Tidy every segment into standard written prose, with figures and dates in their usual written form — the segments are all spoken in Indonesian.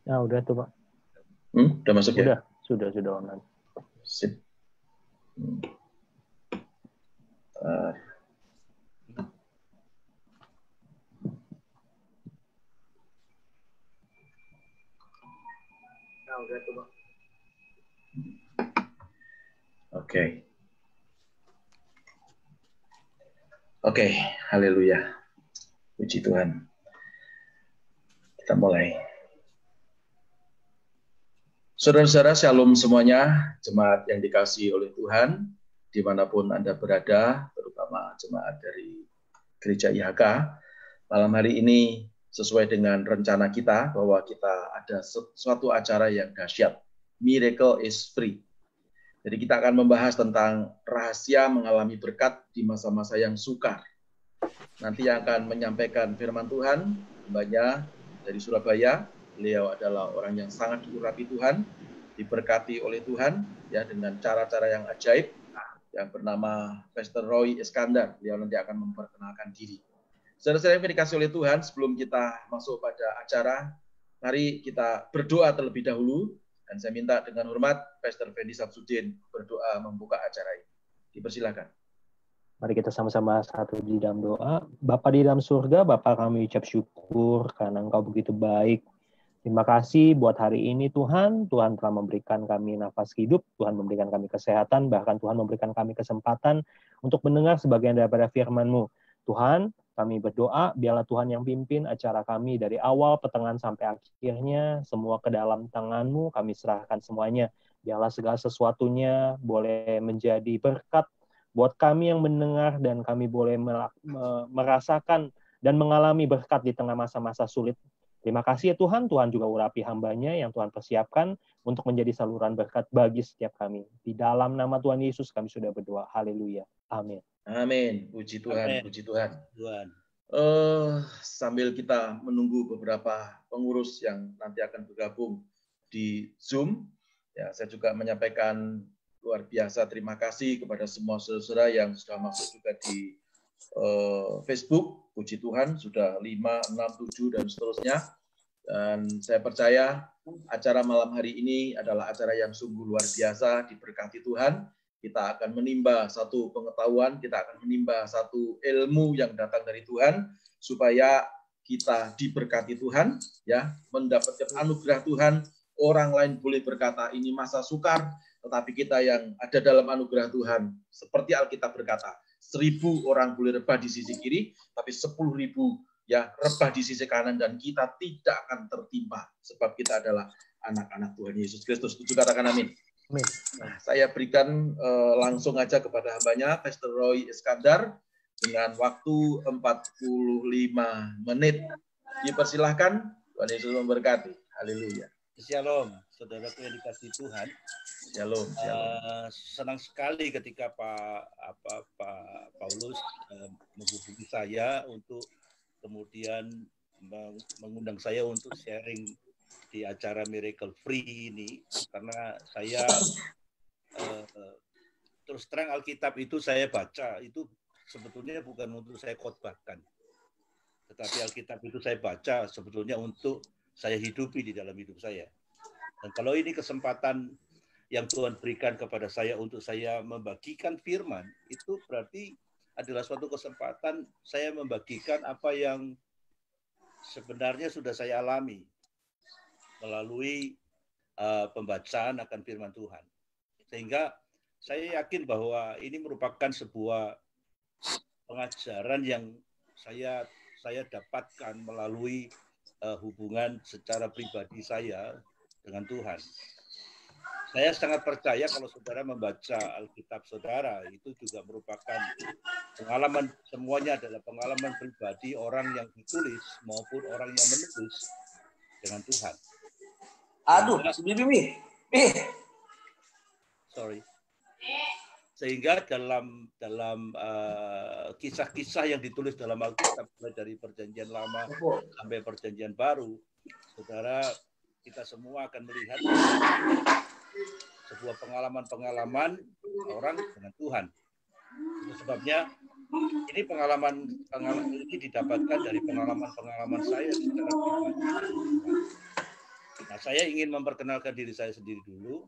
Nah, udah tuh, Pak. Udah masuk ya? Sudah online. Sip. Nah, udah tuh, Pak. Oke, haleluya. Puji Tuhan. Kita mulai. Saudara-saudara, shalom semuanya, jemaat yang dikasihi oleh Tuhan, dimanapun Anda berada, terutama jemaat dari Gereja IHK. Malam hari ini, sesuai dengan rencana kita, bahwa kita ada suatu acara yang dahsyat. Miracle is free. Jadi kita akan membahas tentang rahasia mengalami berkat di masa-masa yang sukar. Nanti yang akan menyampaikan firman Tuhan, hambanya dari Surabaya. Beliau adalah orang yang sangat diurapi Tuhan, diberkati oleh Tuhan, ya dengan cara-cara yang ajaib, yang bernama Pastor Roy Iskandar. Beliau nanti akan memperkenalkan diri. Saudara-saudara yang dikasihi oleh Tuhan, sebelum kita masuk pada acara, mari kita berdoa terlebih dahulu. Dan saya minta dengan hormat Pastor Fendi Samsudin berdoa membuka acara ini. Dipersilakan. Mari kita sama-sama satu di dalam doa. Bapa di dalam surga, Bapa kami ucap syukur karena Engkau begitu baik. Terima kasih buat hari ini Tuhan. Tuhan telah memberikan kami nafas hidup, Tuhan memberikan kami kesehatan, bahkan Tuhan memberikan kami kesempatan untuk mendengar sebagian daripada firman-Mu. Tuhan, kami berdoa, biarlah Tuhan yang pimpin acara kami dari awal, pertengahan, sampai akhirnya, semua ke dalam tangan-Mu, kami serahkan semuanya. Biarlah segala sesuatunya boleh menjadi berkat buat kami yang mendengar, dan kami boleh merasakan dan mengalami berkat di tengah masa-masa sulit. Terima kasih ya Tuhan, Tuhan juga urapi hambanya yang Tuhan persiapkan untuk menjadi saluran berkat bagi setiap kami. Di dalam nama Tuhan Yesus kami sudah berdoa. Haleluya. Amin. Amin. Puji Tuhan, Amin. puji Tuhan. Tuhan. Sambil kita menunggu beberapa pengurus yang nanti akan bergabung di Zoom, ya saya juga menyampaikan luar biasa terima kasih kepada semua saudara yang sudah masuk juga di Facebook. Puji Tuhan, sudah 5, 6, 7, dan seterusnya. Dan saya percaya acara malam hari ini adalah acara yang sungguh luar biasa, diberkati Tuhan. Kita akan menimba satu pengetahuan, kita akan menimba satu ilmu yang datang dari Tuhan, supaya kita diberkati Tuhan, ya, mendapatkan anugerah Tuhan. Orang lain boleh berkata ini masa sukar, tetapi kita yang ada dalam anugerah Tuhan, seperti Alkitab berkata, 1.000 orang boleh rebah di sisi kiri, tapi 10.000 ya rebah di sisi kanan, dan kita tidak akan tertimpa, sebab kita adalah anak-anak Tuhan Yesus Kristus. Setuju, katakan amin. Amin. Nah, saya berikan langsung aja kepada hambanya, Pastor Roy Iskandar, dengan waktu 45 menit. Dipersilahkan, Tuhan Yesus memberkati. Haleluya. Shalom, saudaraku yang dikasihi Tuhan. Shalom, shalom. Senang sekali ketika Pak Paulus menghubungi saya untuk kemudian mengundang saya untuk sharing di acara Miracle Free ini, karena saya terus terang Alkitab itu saya baca, itu sebetulnya bukan untuk saya khotbahkan, tetapi Alkitab itu saya baca sebetulnya untuk saya hidupi di dalam hidup saya. Dan kalau ini kesempatan yang Tuhan berikan kepada saya untuk saya membagikan firman, itu berarti adalah suatu kesempatan saya membagikan apa yang sebenarnya sudah saya alami melalui pembacaan akan firman Tuhan. Sehingga saya yakin bahwa ini merupakan sebuah pengajaran yang saya dapatkan melalui hubungan secara pribadi saya dengan Tuhan. Saya sangat percaya kalau saudara membaca Alkitab saudara, itu juga merupakan pengalaman, semuanya adalah pengalaman pribadi orang yang ditulis maupun orang yang menulis dengan Tuhan. Aduh, Bibi. Sorry. Sehingga dalam kisah-kisah yang ditulis dalam Alkitab, mulai dari Perjanjian Lama sampai Perjanjian Baru, saudara, kita semua akan melihat sebuah pengalaman-pengalaman orang dengan Tuhan. Itu sebabnya Ini pengalaman ini didapatkan dari pengalaman saya secara pribadi. Nah, saya ingin memperkenalkan diri saya sendiri dulu.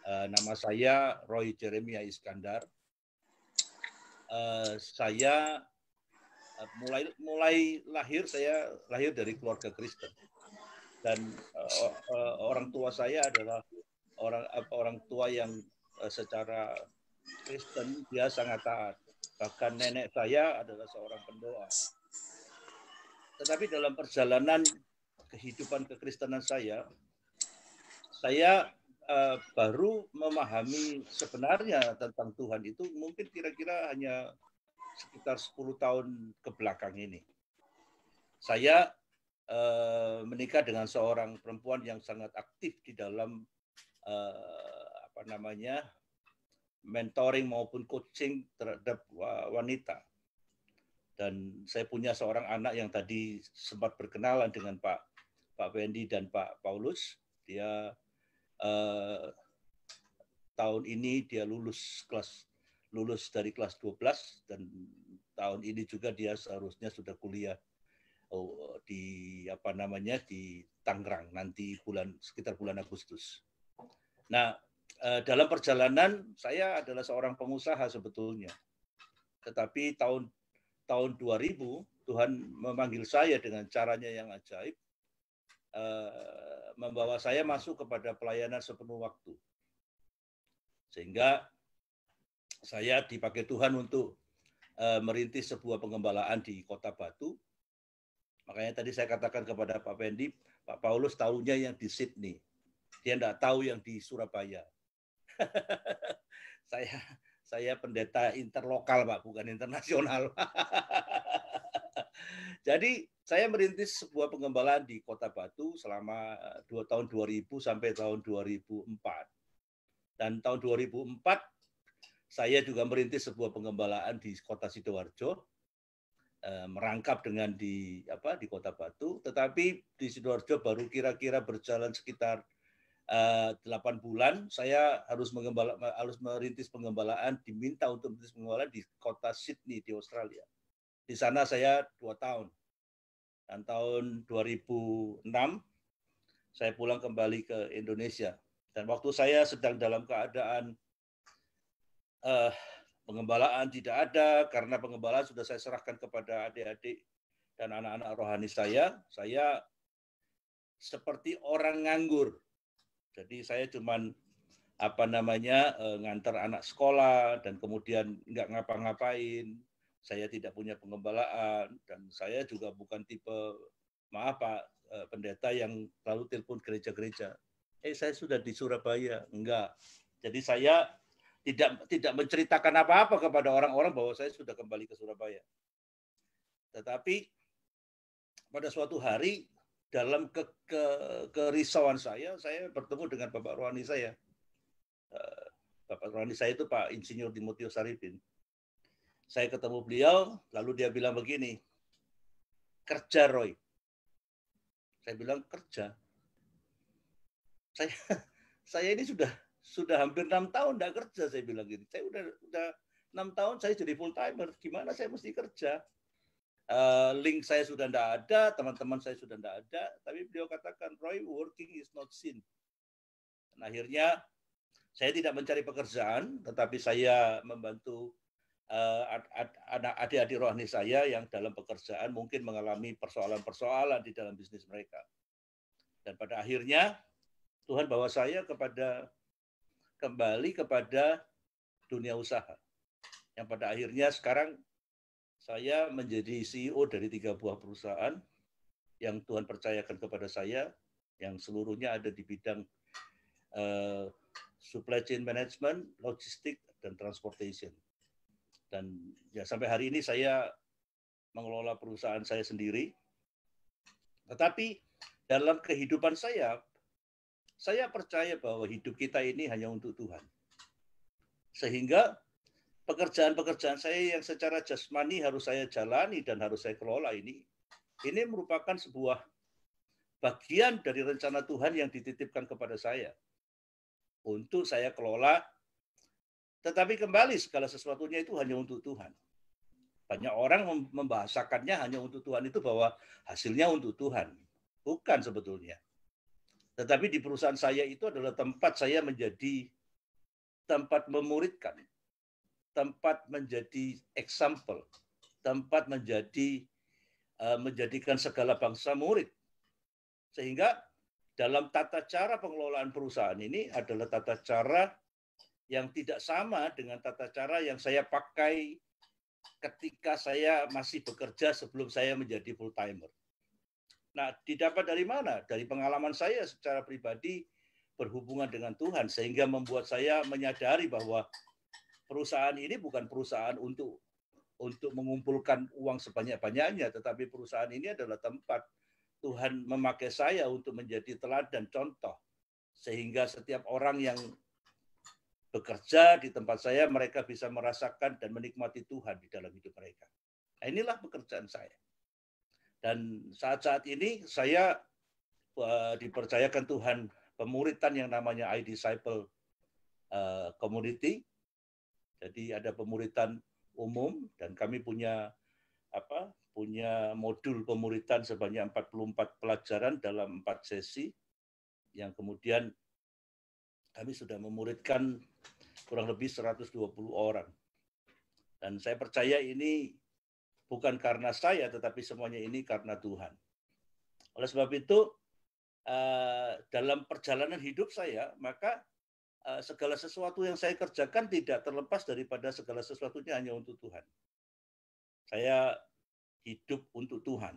Nama saya Roy Jeremia Iskandar. Saya mulai lahir, saya lahir dari keluarga Kristen. Dan orang tua saya adalah orang tua yang secara Kristen dia sangat taat. Bahkan nenek saya adalah seorang pendoa. Tetapi dalam perjalanan kehidupan kekristenan saya baru memahami sebenarnya tentang Tuhan itu mungkin kira-kira hanya sekitar 10 tahun ke belakang ini. Saya menikah dengan seorang perempuan yang sangat aktif di dalam mentoring maupun coaching terhadap wanita. Dan saya punya seorang anak yang tadi sempat berkenalan dengan Pak Wendy dan Pak Paulus. Dia tahun ini dia lulus dari kelas 12 dan tahun ini juga dia seharusnya sudah kuliah di Tangerang nanti sekitar bulan Agustus. Nah, dalam perjalanan saya adalah seorang pengusaha sebetulnya. Tetapi tahun 2000 Tuhan memanggil saya dengan caranya yang ajaib, membawa saya masuk kepada pelayanan sepenuh waktu. Sehingga saya dipakai Tuhan untuk merintis sebuah pengembalaan di Kota Batu. Makanya tadi saya katakan kepada Pak Wendy, Pak Paulus tahunya yang di Sydney. Dia tidak tahu yang di Surabaya. Saya pendeta interlokal, Pak, bukan internasional. Jadi saya merintis sebuah pengembalaan di Kota Batu selama tahun 2000 sampai tahun 2004. Dan tahun 2004 saya juga merintis sebuah pengembalaan di Kota Sidoarjo, merangkap dengan di Kota Batu. Tetapi di Sidoarjo baru kira-kira berjalan sekitar 8 bulan, saya harus merintis pengembalaan, diminta untuk merintis pengembalaan di Kota Sydney di Australia. Di sana saya 2 tahun. Dan tahun 2006 saya pulang kembali ke Indonesia. Dan waktu saya sedang dalam keadaan pengembalaan tidak ada, karena pengembalaan sudah saya serahkan kepada adik-adik dan anak-anak rohani saya seperti orang nganggur. Jadi saya cuman ngantar anak sekolah dan kemudian nggak ngapa-ngapain. Saya tidak punya pengembalaan dan saya juga bukan tipe pendeta yang lalu telepon gereja-gereja. Saya sudah di Surabaya, enggak. Jadi saya tidak menceritakan apa-apa kepada orang-orang bahwa saya sudah kembali ke Surabaya. Tetapi pada suatu hari dalam kerisauan saya bertemu dengan Bapak rohani saya. Bapak rohani saya itu Pak Insinyur Timotius Arifin. Saya ketemu beliau, lalu dia bilang begini, kerja Roy. Saya bilang kerja. Saya ini sudah hampir 6 tahun tidak kerja, saya bilang gitu. Saya udah 6 tahun saya jadi full timer. Gimana saya mesti kerja? Link saya sudah tidak ada, teman-teman saya sudah tidak ada, tapi beliau katakan, Roy, working is not sin. Dan akhirnya saya tidak mencari pekerjaan, tetapi saya membantu adik-adik rohani saya yang dalam pekerjaan mungkin mengalami persoalan-persoalan di dalam bisnis mereka. Dan pada akhirnya Tuhan bawa saya kembali kepada dunia usaha. Yang pada akhirnya sekarang saya menjadi CEO dari 3 buah perusahaan yang Tuhan percayakan kepada saya, yang seluruhnya ada di bidang supply chain management, logistik, dan transportation. Dan ya sampai hari ini saya mengelola perusahaan saya sendiri. Tetapi dalam kehidupan saya percaya bahwa hidup kita ini hanya untuk Tuhan. Sehingga pekerjaan-pekerjaan saya yang secara jasmani harus saya jalani dan harus saya kelola ini merupakan sebuah bagian dari rencana Tuhan yang dititipkan kepada saya untuk saya kelola. Tetapi kembali segala sesuatunya itu hanya untuk Tuhan. Banyak orang membahasakannya hanya untuk Tuhan itu bahwa hasilnya untuk Tuhan. Bukan sebetulnya. Tetapi di perusahaan saya itu adalah tempat saya menjadi tempat memuridkan, tempat menjadi example, tempat menjadikan segala bangsa murid. Sehingga dalam tata cara pengelolaan perusahaan ini adalah tata cara yang tidak sama dengan tata cara yang saya pakai ketika saya masih bekerja sebelum saya menjadi full timer. Nah, didapat dari mana? Dari pengalaman saya secara pribadi berhubungan dengan Tuhan, sehingga membuat saya menyadari bahwa perusahaan ini bukan perusahaan untuk mengumpulkan uang sebanyak-banyaknya, tetapi perusahaan ini adalah tempat Tuhan memakai saya untuk menjadi teladan contoh, sehingga setiap orang yang bekerja di tempat saya, mereka bisa merasakan dan menikmati Tuhan di dalam hidup mereka. Nah, inilah pekerjaan saya. Dan saat-saat ini saya dipercayakan Tuhan pemuritan yang namanya iDisciple Community. Jadi ada pemuritan umum dan kami punya modul pemuritan sebanyak 44 pelajaran dalam 4 sesi yang kemudian kami sudah memuridkan kurang lebih 120 orang. Dan saya percaya ini bukan karena saya, tetapi semuanya ini karena Tuhan. Oleh sebab itu, dalam perjalanan hidup saya, maka segala sesuatu yang saya kerjakan tidak terlepas daripada segala sesuatunya hanya untuk Tuhan. Saya hidup untuk Tuhan.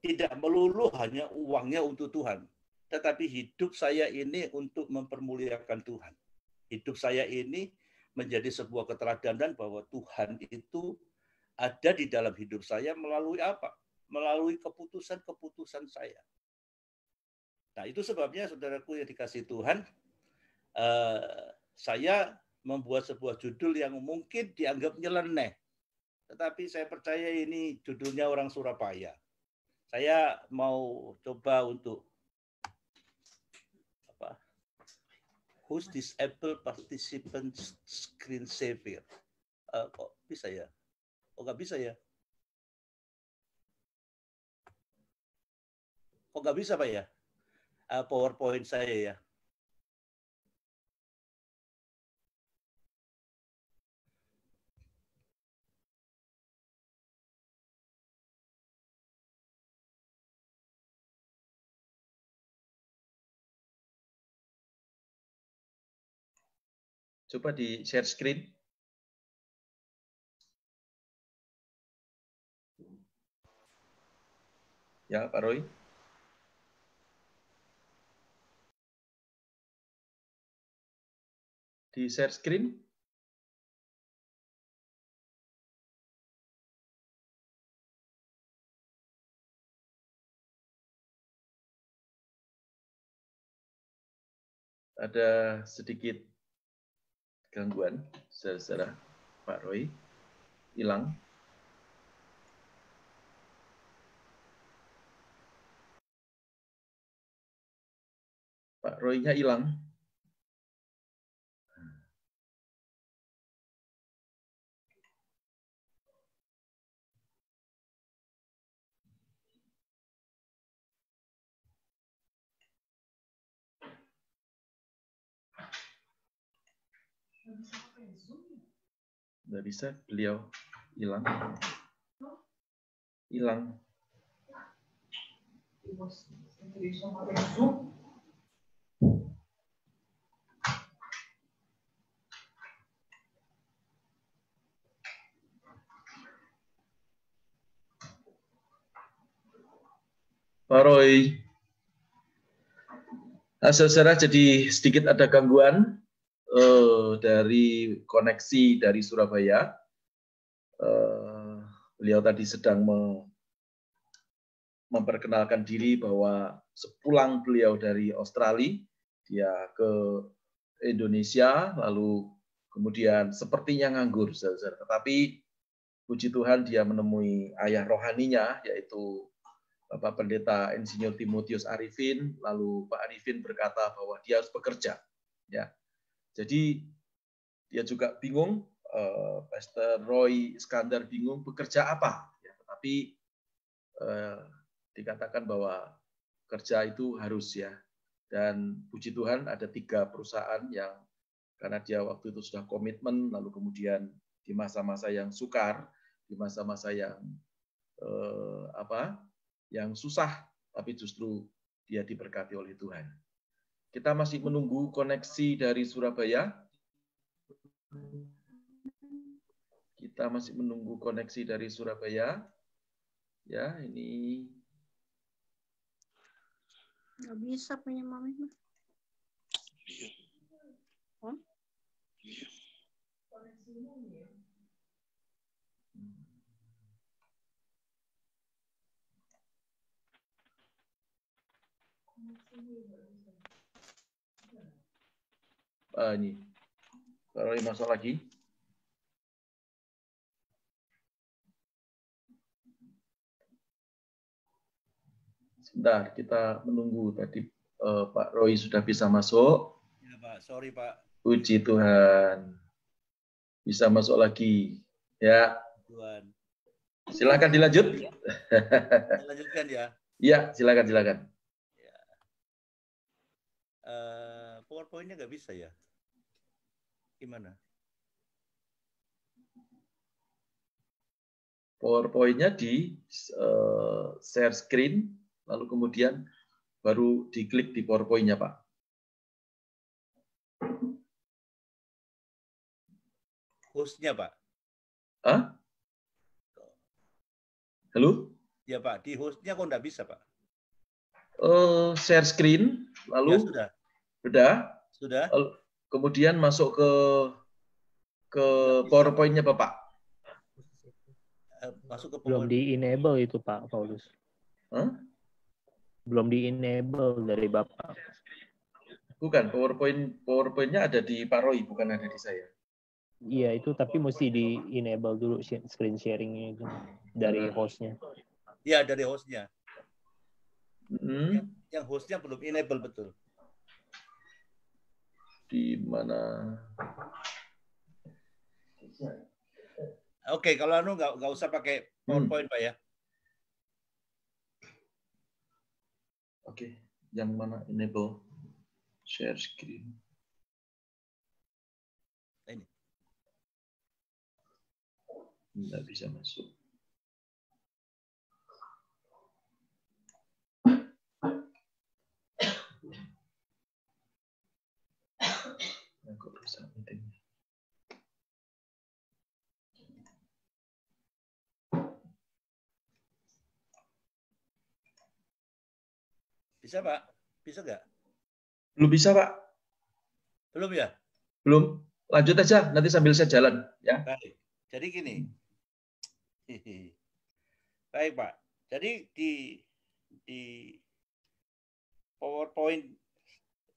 Tidak melulu hanya uangnya untuk Tuhan, tetapi hidup saya ini untuk mempermuliakan Tuhan. Hidup saya ini menjadi sebuah keteladanan bahwa Tuhan itu ada di dalam hidup saya melalui apa? Melalui keputusan-keputusan saya. Nah, itu sebabnya saudaraku yang dikasihi Tuhan, saya membuat sebuah judul yang mungkin dianggap nyeleneh. Tetapi saya percaya ini judulnya orang Surabaya. Saya mau coba untuk Who's Disabled Participant Screen Saver? Kok bisa ya? Kok nggak bisa ya? Kok nggak bisa, Pak ya? PowerPoint saya ya. Coba di share screen. Ya, Pak Roy. Di share screen. Ada sedikit gangguan, saudara Pak Roy. Hilang. Pak Roy-nya hilang. Nggak bisa, beliau hilang. Hilang. Pak Roy. Nah, saudara, jadi sedikit ada gangguan dari koneksi dari Surabaya. Beliau tadi sedang memperkenalkan diri bahwa sepulang beliau dari Australia, dia ke Indonesia, lalu kemudian sepertinya nganggur, saudara. Tetapi puji Tuhan dia menemui ayah rohaninya, yaitu Bapak Pendeta Insinyur Timotius Arifin. Lalu Pak Arifin berkata bahwa dia harus bekerja. Ya, jadi dia juga bingung Pastor Roy Iskandar bingung bekerja apa, ya, tetapi dikatakan bahwa kerja itu harus, ya. Dan puji Tuhan ada 3 perusahaan yang karena dia waktu itu sudah komitmen, lalu kemudian di masa-masa yang sukar, di masa-masa yang yang susah, tapi justru dia diberkati oleh Tuhan. Kita masih menunggu koneksi dari Surabaya. Kita masih menunggu koneksi dari Surabaya. Ya, ini nggak bisa punya mami mah. Hah? ini kalau masuk lagi. Sebentar, kita menunggu tadi Pak Roy sudah bisa masuk. Ya, Pak. Sorry, Pak. Puji Tuhan. Bisa masuk lagi. Ya. Tuhan. Silakan dilanjut. Lanjutkan ya. Iya, silakan. Ya. PowerPoint-nya nggak bisa ya? Gimana? PowerPoint-nya di share screen, lalu kemudian baru diklik di PowerPoint-nya, Pak. Host-nya, Pak. Hah? Halo? Ya, Pak. Di host-nya kok nggak bisa, Pak? Share screen, lalu Ya, sudah. Sudah. Kemudian masuk ke PowerPoint-nya, Bapak. Masuk ke Belum di-enable itu, Pak Paulus. Hah? Belum di-enable dari Bapak. Bukan, PowerPoint-nya ada di Pak Roy, bukan ada di saya. Iya, itu tapi mesti di-enable dulu screen sharing-nya itu dari host-nya. Iya, dari host-nya. Hmm. Yang host-nya belum enable betul. Di mana? Oke, kalau nggak usah pakai PowerPoint, Pak ya. Oke, yang mana enable share screen? Ini. Nggak bisa masuk. Kok bisa meeting? Bisa, Pak? Bisa nggak? Belum bisa, Pak. Belum ya? Belum. Lanjut aja, nanti sambil saya jalan. Ya. Baik. Jadi gini. Baik, Pak. Jadi di PowerPoint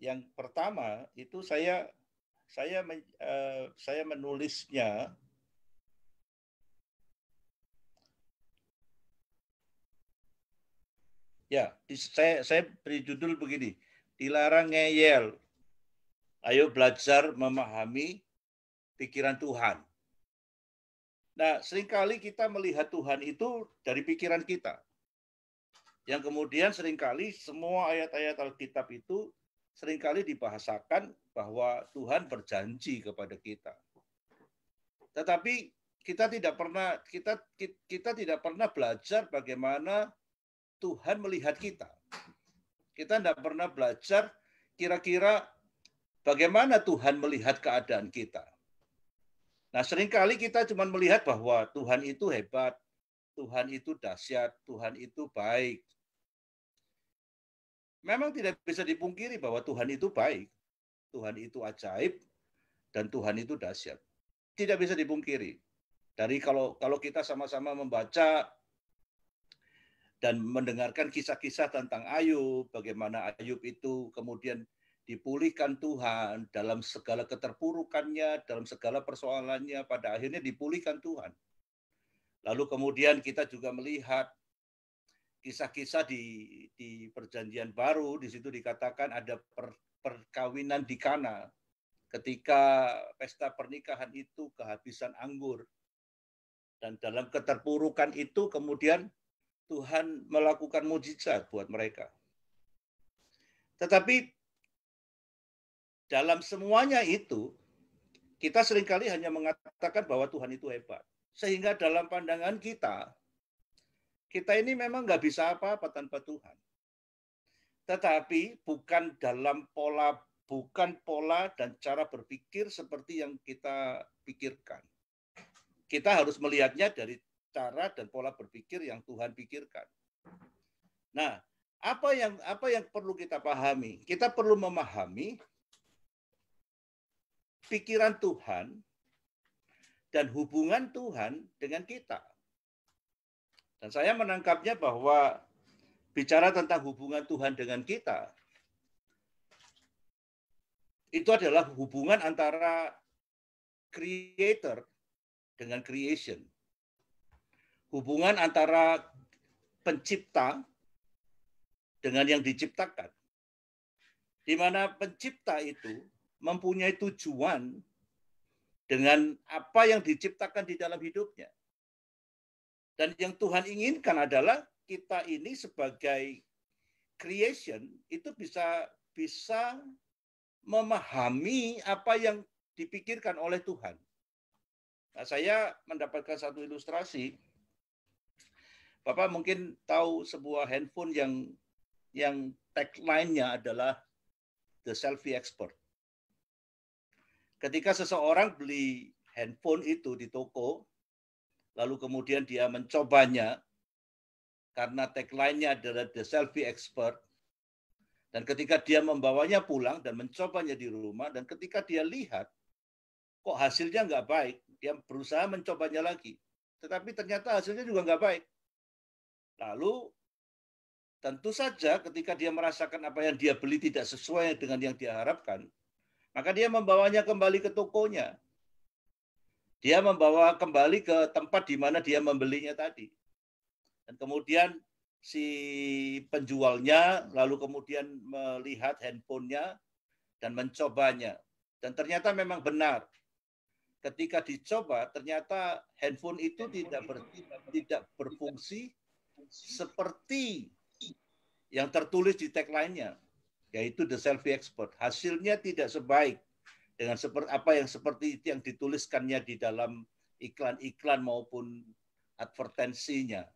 yang pertama itu saya menulisnya ya, saya beri judul begini, dilarang ngeyel. Ayo belajar memahami pikiran Tuhan. Nah, seringkali kita melihat Tuhan itu dari pikiran kita. Yang kemudian seringkali semua ayat-ayat Alkitab itu seringkali dibahasakan bahwa Tuhan berjanji kepada kita. Tetapi kita tidak pernah belajar bagaimana Tuhan melihat kita. Kita tidak pernah belajar kira-kira bagaimana Tuhan melihat keadaan kita. Nah, seringkali kita cuma melihat bahwa Tuhan itu hebat, Tuhan itu dahsyat, Tuhan itu baik. Memang tidak bisa dipungkiri bahwa Tuhan itu baik, Tuhan itu ajaib, dan Tuhan itu dahsyat. Tidak bisa dipungkiri. Dari kalau kita sama-sama membaca dan mendengarkan kisah-kisah tentang Ayub, bagaimana Ayub itu kemudian dipulihkan Tuhan dalam segala keterpurukannya, dalam segala persoalannya, pada akhirnya dipulihkan Tuhan. Lalu kemudian kita juga melihat kisah-kisah di Perjanjian Baru, di situ dikatakan ada perkawinan di Kana. ketika pesta pernikahan itu kehabisan anggur. Dan dalam keterpurukan itu kemudian Tuhan melakukan mujizat buat mereka. Tetapi dalam semuanya itu, kita seringkali hanya mengatakan bahwa Tuhan itu hebat. Sehingga dalam pandangan kita ini memang nggak bisa apa-apa tanpa Tuhan. Tetapi bukan dalam pola dan cara berpikir seperti yang kita pikirkan. Kita harus melihatnya dari cara dan pola berpikir yang Tuhan pikirkan. Nah, apa yang perlu kita pahami? Kita perlu memahami pikiran Tuhan dan hubungan Tuhan dengan kita. Dan saya menangkapnya bahwa bicara tentang hubungan Tuhan dengan kita, itu adalah hubungan antara creator dengan creation. Hubungan antara pencipta dengan yang diciptakan. Di mana pencipta itu mempunyai tujuan dengan apa yang diciptakan di dalam hidupnya. Dan yang Tuhan inginkan adalah kita ini sebagai creation itu bisa memahami apa yang dipikirkan oleh Tuhan. Nah, saya mendapatkan satu ilustrasi. Bapak mungkin tahu sebuah handphone yang tagline-nya adalah The Selfie Expert. Ketika seseorang beli handphone itu di toko, lalu kemudian dia mencobanya, karena tagline-nya adalah The Selfie Expert, dan ketika dia membawanya pulang dan mencobanya di rumah, dan ketika dia lihat, kok hasilnya nggak baik, dia berusaha mencobanya lagi. Tetapi ternyata hasilnya juga nggak baik. Lalu, tentu saja ketika dia merasakan apa yang dia beli tidak sesuai dengan yang dia harapkan, maka dia membawanya kembali ke tokonya. Dia membawa kembali ke tempat di mana dia membelinya tadi. Dan kemudian si penjualnya lalu kemudian melihat handphonenya dan mencobanya. Dan ternyata memang benar. Ketika dicoba, ternyata handphone itu tidak berfungsi seperti yang tertulis di tagline-nya, yaitu The Selfie Expert. Hasilnya tidak sebaik dengan seperti yang dituliskannya di dalam iklan-iklan maupun advertensinya.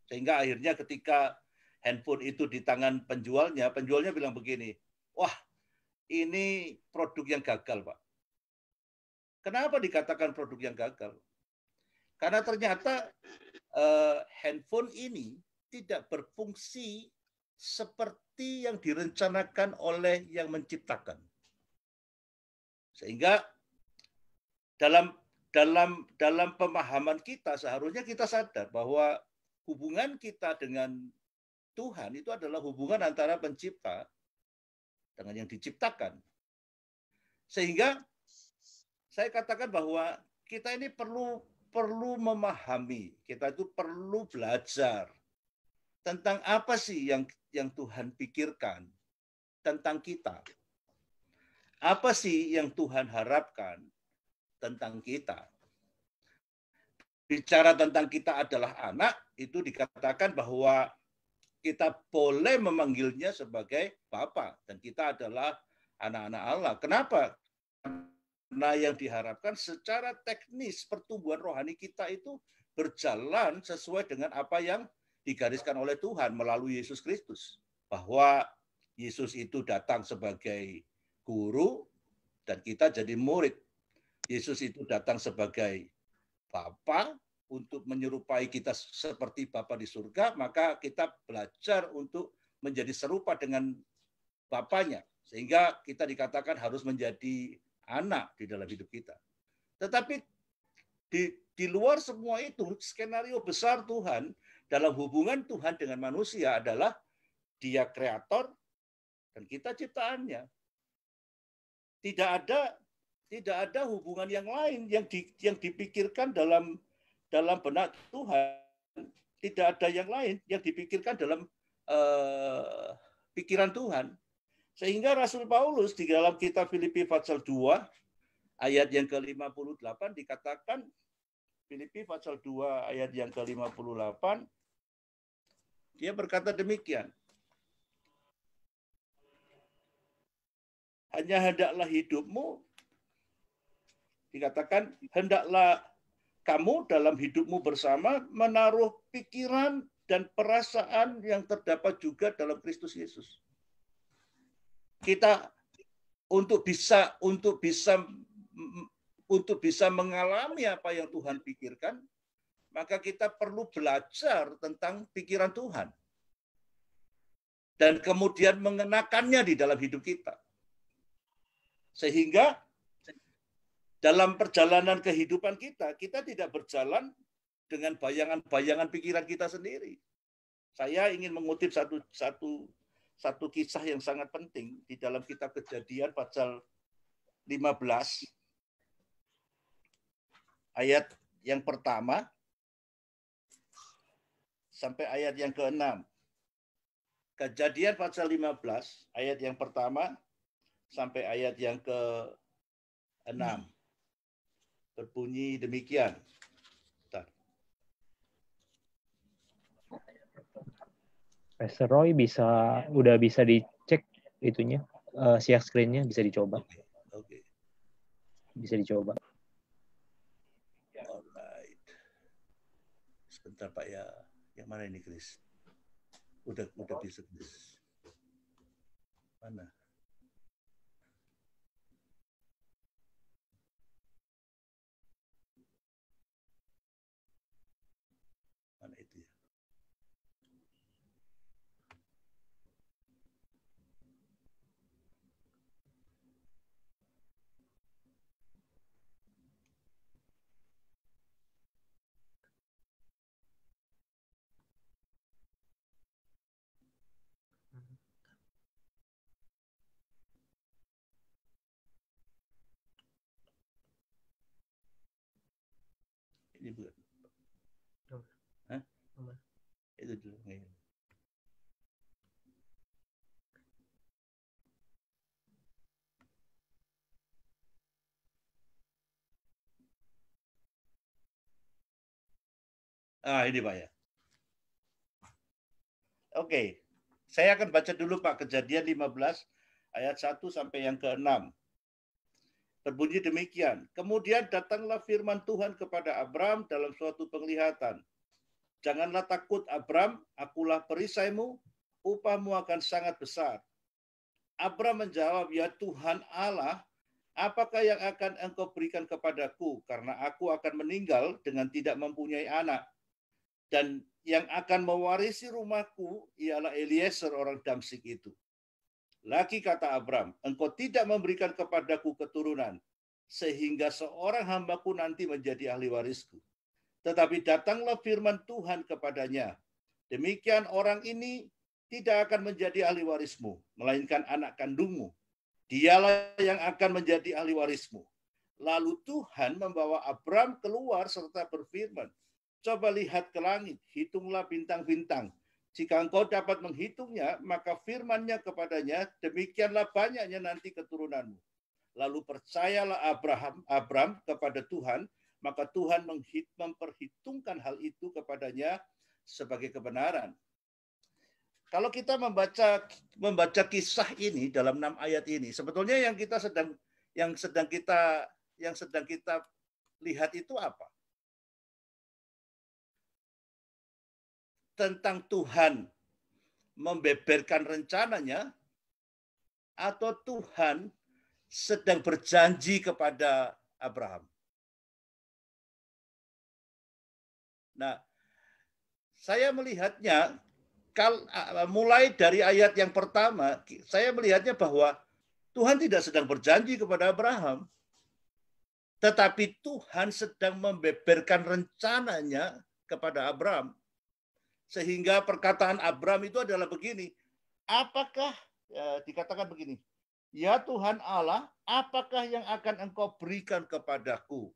Sehingga akhirnya ketika handphone itu di tangan penjualnya bilang begini, wah ini produk yang gagal, Pak. Kenapa dikatakan produk yang gagal? Karena ternyata handphone ini tidak berfungsi seperti yang direncanakan oleh yang menciptakan. Sehingga dalam pemahaman kita seharusnya kita sadar bahwa hubungan kita dengan Tuhan itu adalah hubungan antara pencipta dengan yang diciptakan. Sehingga saya katakan bahwa kita ini perlu memahami, kita itu perlu belajar tentang apa sih yang Tuhan pikirkan tentang kita. Apa sih yang Tuhan harapkan tentang kita. Bicara tentang kita adalah anak, itu dikatakan bahwa kita boleh memanggilnya sebagai Bapa, dan kita adalah anak-anak Allah. Kenapa? Karena yang diharapkan secara teknis pertumbuhan rohani kita itu berjalan sesuai dengan apa yang digariskan oleh Tuhan melalui Yesus Kristus. Bahwa Yesus itu datang sebagai guru dan kita jadi murid. Yesus itu datang sebagai Bapa untuk menyerupai kita seperti Bapa di surga, maka kita belajar untuk menjadi serupa dengan Bapanya. Sehingga kita dikatakan harus menjadi anak di dalam hidup kita. Tetapi di luar semua itu, skenario besar Tuhan dalam hubungan Tuhan dengan manusia adalah Dia kreator dan kita ciptaannya. Tidak ada hubungan yang lain yang dipikirkan dalam benak Tuhan. Tidak ada yang lain yang dipikirkan dalam pikiran Tuhan. Sehingga Rasul Paulus di dalam kitab Filipi pasal 2 ayat yang ke-58 dikatakan, Filipi pasal 2 ayat yang ke-58, dia berkata demikian. Hanya hendaklah hidupmu, dikatakan, hendaklah kamu dalam hidupmu bersama menaruh pikiran dan perasaan yang terdapat juga dalam Kristus Yesus. Kita untuk bisa mengalami apa yang Tuhan pikirkan, maka kita perlu belajar tentang pikiran Tuhan dan kemudian mengenakannya di dalam hidup kita. Sehingga dalam perjalanan kehidupan kita tidak berjalan dengan bayangan-bayangan pikiran kita sendiri. Saya ingin mengutip satu kisah yang sangat penting di dalam kitab Kejadian pasal 15 ayat yang pertama sampai ayat yang ke-6. Kejadian pasal 15 ayat yang pertama sampai ayat yang ke-6. Berbunyi demikian. Pastor Roy udah bisa dicek itunya, share screen-nya bisa dicoba. Oke. Bisa dicoba. Alright. Sebentar Pak ya. Yang mana ini, Chris? Udah bisa, Chris. Mana? Mana itu ya? Ini bukan. Hah? Itu dulu. Ini Pak ya. Oke. Saya akan baca dulu Pak Kejadian 15 ayat 1 sampai yang ke-6. Berbunyi demikian. Kemudian datanglah firman Tuhan kepada Abram dalam suatu penglihatan. Janganlah takut Abram, akulah perisaimu, upahmu akan sangat besar. Abram menjawab, ya Tuhan Allah, apakah yang akan engkau berikan kepadaku? Karena aku akan meninggal dengan tidak mempunyai anak. Dan yang akan mewarisi rumahku ialah Eliezer orang Damsyik itu. Lagi kata Abram, engkau tidak memberikan kepadaku keturunan, sehingga seorang hambaku nanti menjadi ahli warisku. Tetapi datanglah firman Tuhan kepadanya, demikian orang ini tidak akan menjadi ahli warismu, melainkan anak kandungmu. Dialah yang akan menjadi ahli warismu. Lalu Tuhan membawa Abram keluar serta berfirman, coba lihat ke langit, hitunglah bintang-bintang. Jika engkau dapat menghitungnya, maka firman-Nya kepadanya, demikianlah banyaknya nanti keturunanmu. Lalu percayalah Abram kepada Tuhan, maka Tuhan memperhitungkan hal itu kepadanya sebagai kebenaran. Kalau kita membaca kisah ini dalam 6 ayat ini, sebetulnya yang sedang kita lihat itu apa? Tentang Tuhan membeberkan rencananya atau Tuhan sedang berjanji kepada Abraham. Nah, saya melihatnya mulai dari ayat yang pertama, saya melihatnya bahwa Tuhan tidak sedang berjanji kepada Abraham, tetapi Tuhan sedang membeberkan rencananya kepada Abraham. Sehingga perkataan Abram itu adalah begini, apakah, dikatakan begini, ya Tuhan Allah, apakah yang akan engkau berikan kepadaku?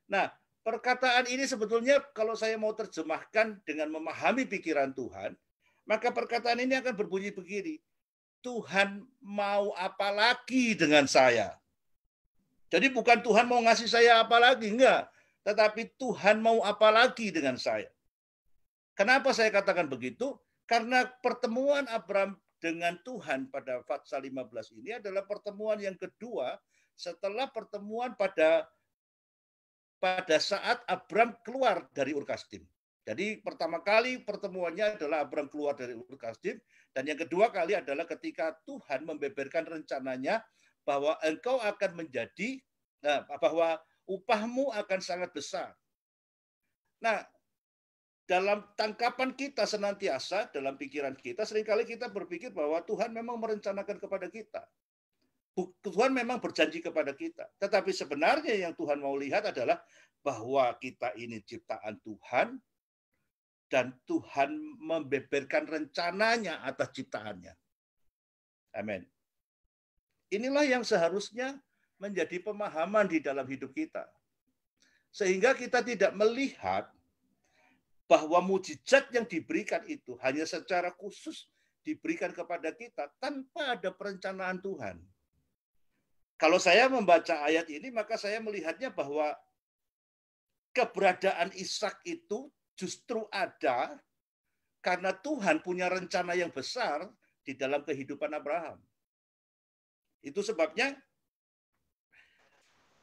Nah, perkataan ini sebetulnya kalau saya mau terjemahkan dengan memahami pikiran Tuhan, maka perkataan ini akan berbunyi begini, Tuhan mau apa lagi dengan saya. Jadi bukan Tuhan mau ngasih saya apa lagi, enggak. Tetapi Tuhan mau apa lagi dengan saya. Kenapa saya katakan begitu? Karena pertemuan Abraham dengan Tuhan pada Fatsal 15 ini adalah pertemuan yang kedua setelah pertemuan pada saat Abraham keluar dari Ur Kasdim. Jadi pertama kali pertemuannya adalah Abraham keluar dari Ur Kasdim, dan yang kedua kali adalah ketika Tuhan membeberkan rencananya bahwa engkau akan menjadi, bahwa upahmu akan sangat besar. Nah, dalam tangkapan kita senantiasa, dalam pikiran kita, seringkali kita berpikir bahwa Tuhan memang merencanakan kepada kita. Tuhan memang berjanji kepada kita. Tetapi sebenarnya yang Tuhan mau lihat adalah bahwa kita ini ciptaan Tuhan, dan Tuhan membeberkan rencananya atas ciptaannya. Amin. Inilah yang seharusnya menjadi pemahaman di dalam hidup kita. Sehingga kita tidak melihat bahwa mujizat yang diberikan itu hanya secara khusus diberikan kepada kita tanpa ada perencanaan Tuhan. Kalau saya membaca ayat ini, maka saya melihatnya bahwa keberadaan Ishak itu justru ada karena Tuhan punya rencana yang besar di dalam kehidupan Abraham. Itu sebabnya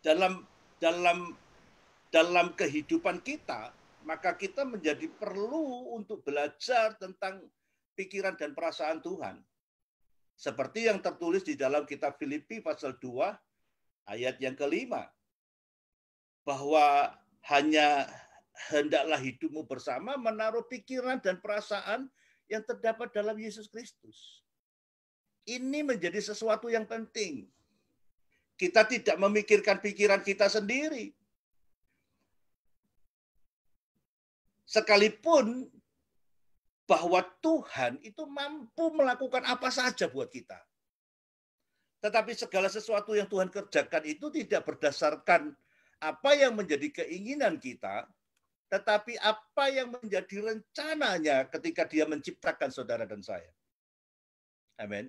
dalam kehidupan kita, maka kita menjadi perlu untuk belajar tentang pikiran dan perasaan Tuhan. Seperti yang tertulis di dalam kitab Filipi pasal 2 ayat yang kelima. Bahwa hanya hendaklah hidupmu bersama menaruh pikiran dan perasaan yang terdapat dalam Yesus Kristus. Ini menjadi sesuatu yang penting. Kita tidak memikirkan pikiran kita sendiri. Sekalipun bahwa Tuhan itu mampu melakukan apa saja buat kita. Tetapi segala sesuatu yang Tuhan kerjakan itu tidak berdasarkan apa yang menjadi keinginan kita, tetapi apa yang menjadi rencananya ketika Dia menciptakan saudara dan saya. Amin.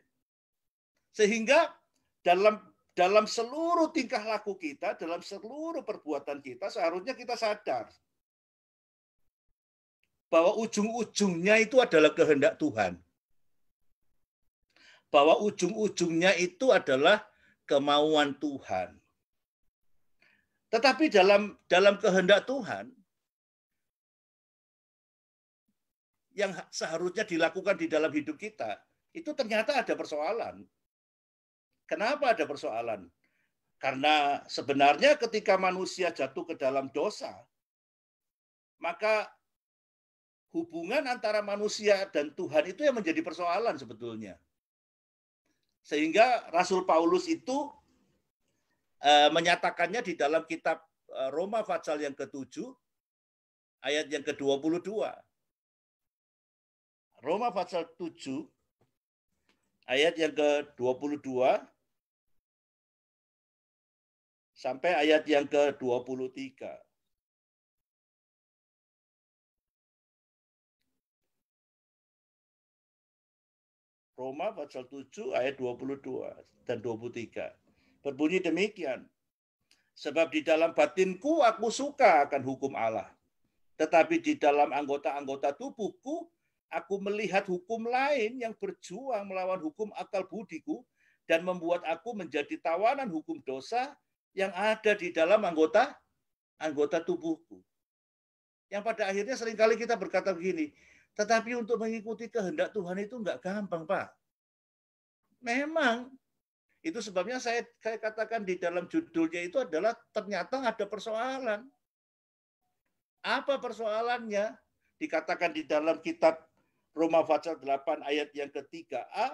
Sehingga dalam seluruh tingkah laku kita, dalam seluruh perbuatan kita, seharusnya kita sadar bahwa ujung-ujungnya itu adalah kehendak Tuhan. Bahwa ujung-ujungnya itu adalah kemauan Tuhan. Tetapi dalam kehendak Tuhan, yang seharusnya dilakukan di dalam hidup kita, itu ternyata ada persoalan. Kenapa ada persoalan? Karena sebenarnya ketika manusia jatuh ke dalam dosa, maka hubungan antara manusia dan Tuhan itu yang menjadi persoalan sebetulnya. Sehingga Rasul Paulus itu menyatakannya di dalam kitab Roma pasal yang ke-7, ayat yang ke-22. Roma pasal 7, ayat yang ke-22, sampai ayat yang ke-23. Roma pasal 7 ayat 22 dan 23. Berbunyi demikian. Sebab di dalam batinku aku suka akan hukum Allah. Tetapi di dalam anggota-anggota tubuhku aku melihat hukum lain yang berjuang melawan hukum akal budiku dan membuat aku menjadi tawanan hukum dosa yang ada di dalam anggota tubuhku. Yang pada akhirnya seringkali kita berkata begini, tetapi untuk mengikuti kehendak Tuhan itu enggak gampang, Pak. Memang. Itu sebabnya saya katakan di dalam judulnya itu adalah ternyata ada persoalan. Apa persoalannya? Dikatakan di dalam kitab Roma pasal 8 ayat yang ke-3a,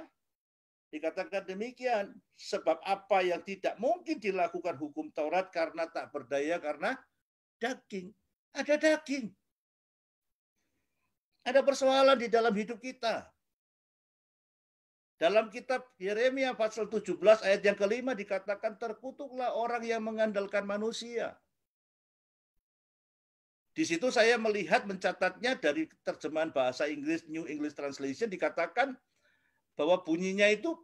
dikatakan demikian, sebab apa yang tidak mungkin dilakukan hukum Taurat karena tak berdaya karena daging. Ada daging. Ada persoalan di dalam hidup kita. Dalam kitab Yeremia pasal 17 ayat yang ke-5 dikatakan terkutuklah orang yang mengandalkan manusia. Di situ saya melihat mencatatnya dari terjemahan bahasa Inggris New English Translation dikatakan bahwa bunyinya itu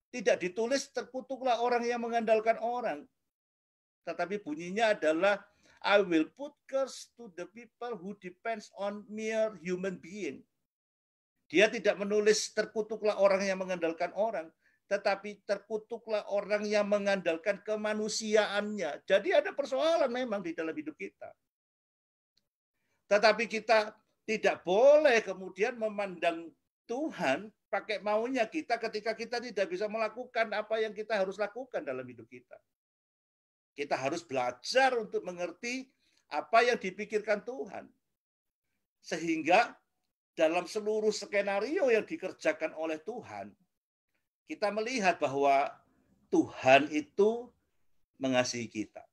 tidak ditulis terkutuklah orang yang mengandalkan orang. Tetapi bunyinya adalah I will put curse to the people who depends on mere human being. Dia tidak menulis terkutuklah orang yang mengandalkan orang, tetapi terkutuklah orang yang mengandalkan kemanusiaannya. Jadi ada persoalan memang di dalam hidup kita. Tetapi kita tidak boleh kemudian memandang Tuhan pakai maunya kita ketika kita tidak bisa melakukan apa yang kita harus lakukan dalam hidup kita. Kita harus belajar untuk mengerti apa yang dipikirkan Tuhan. Sehingga dalam seluruh skenario yang dikerjakan oleh Tuhan, kita melihat bahwa Tuhan itu mengasihi kita.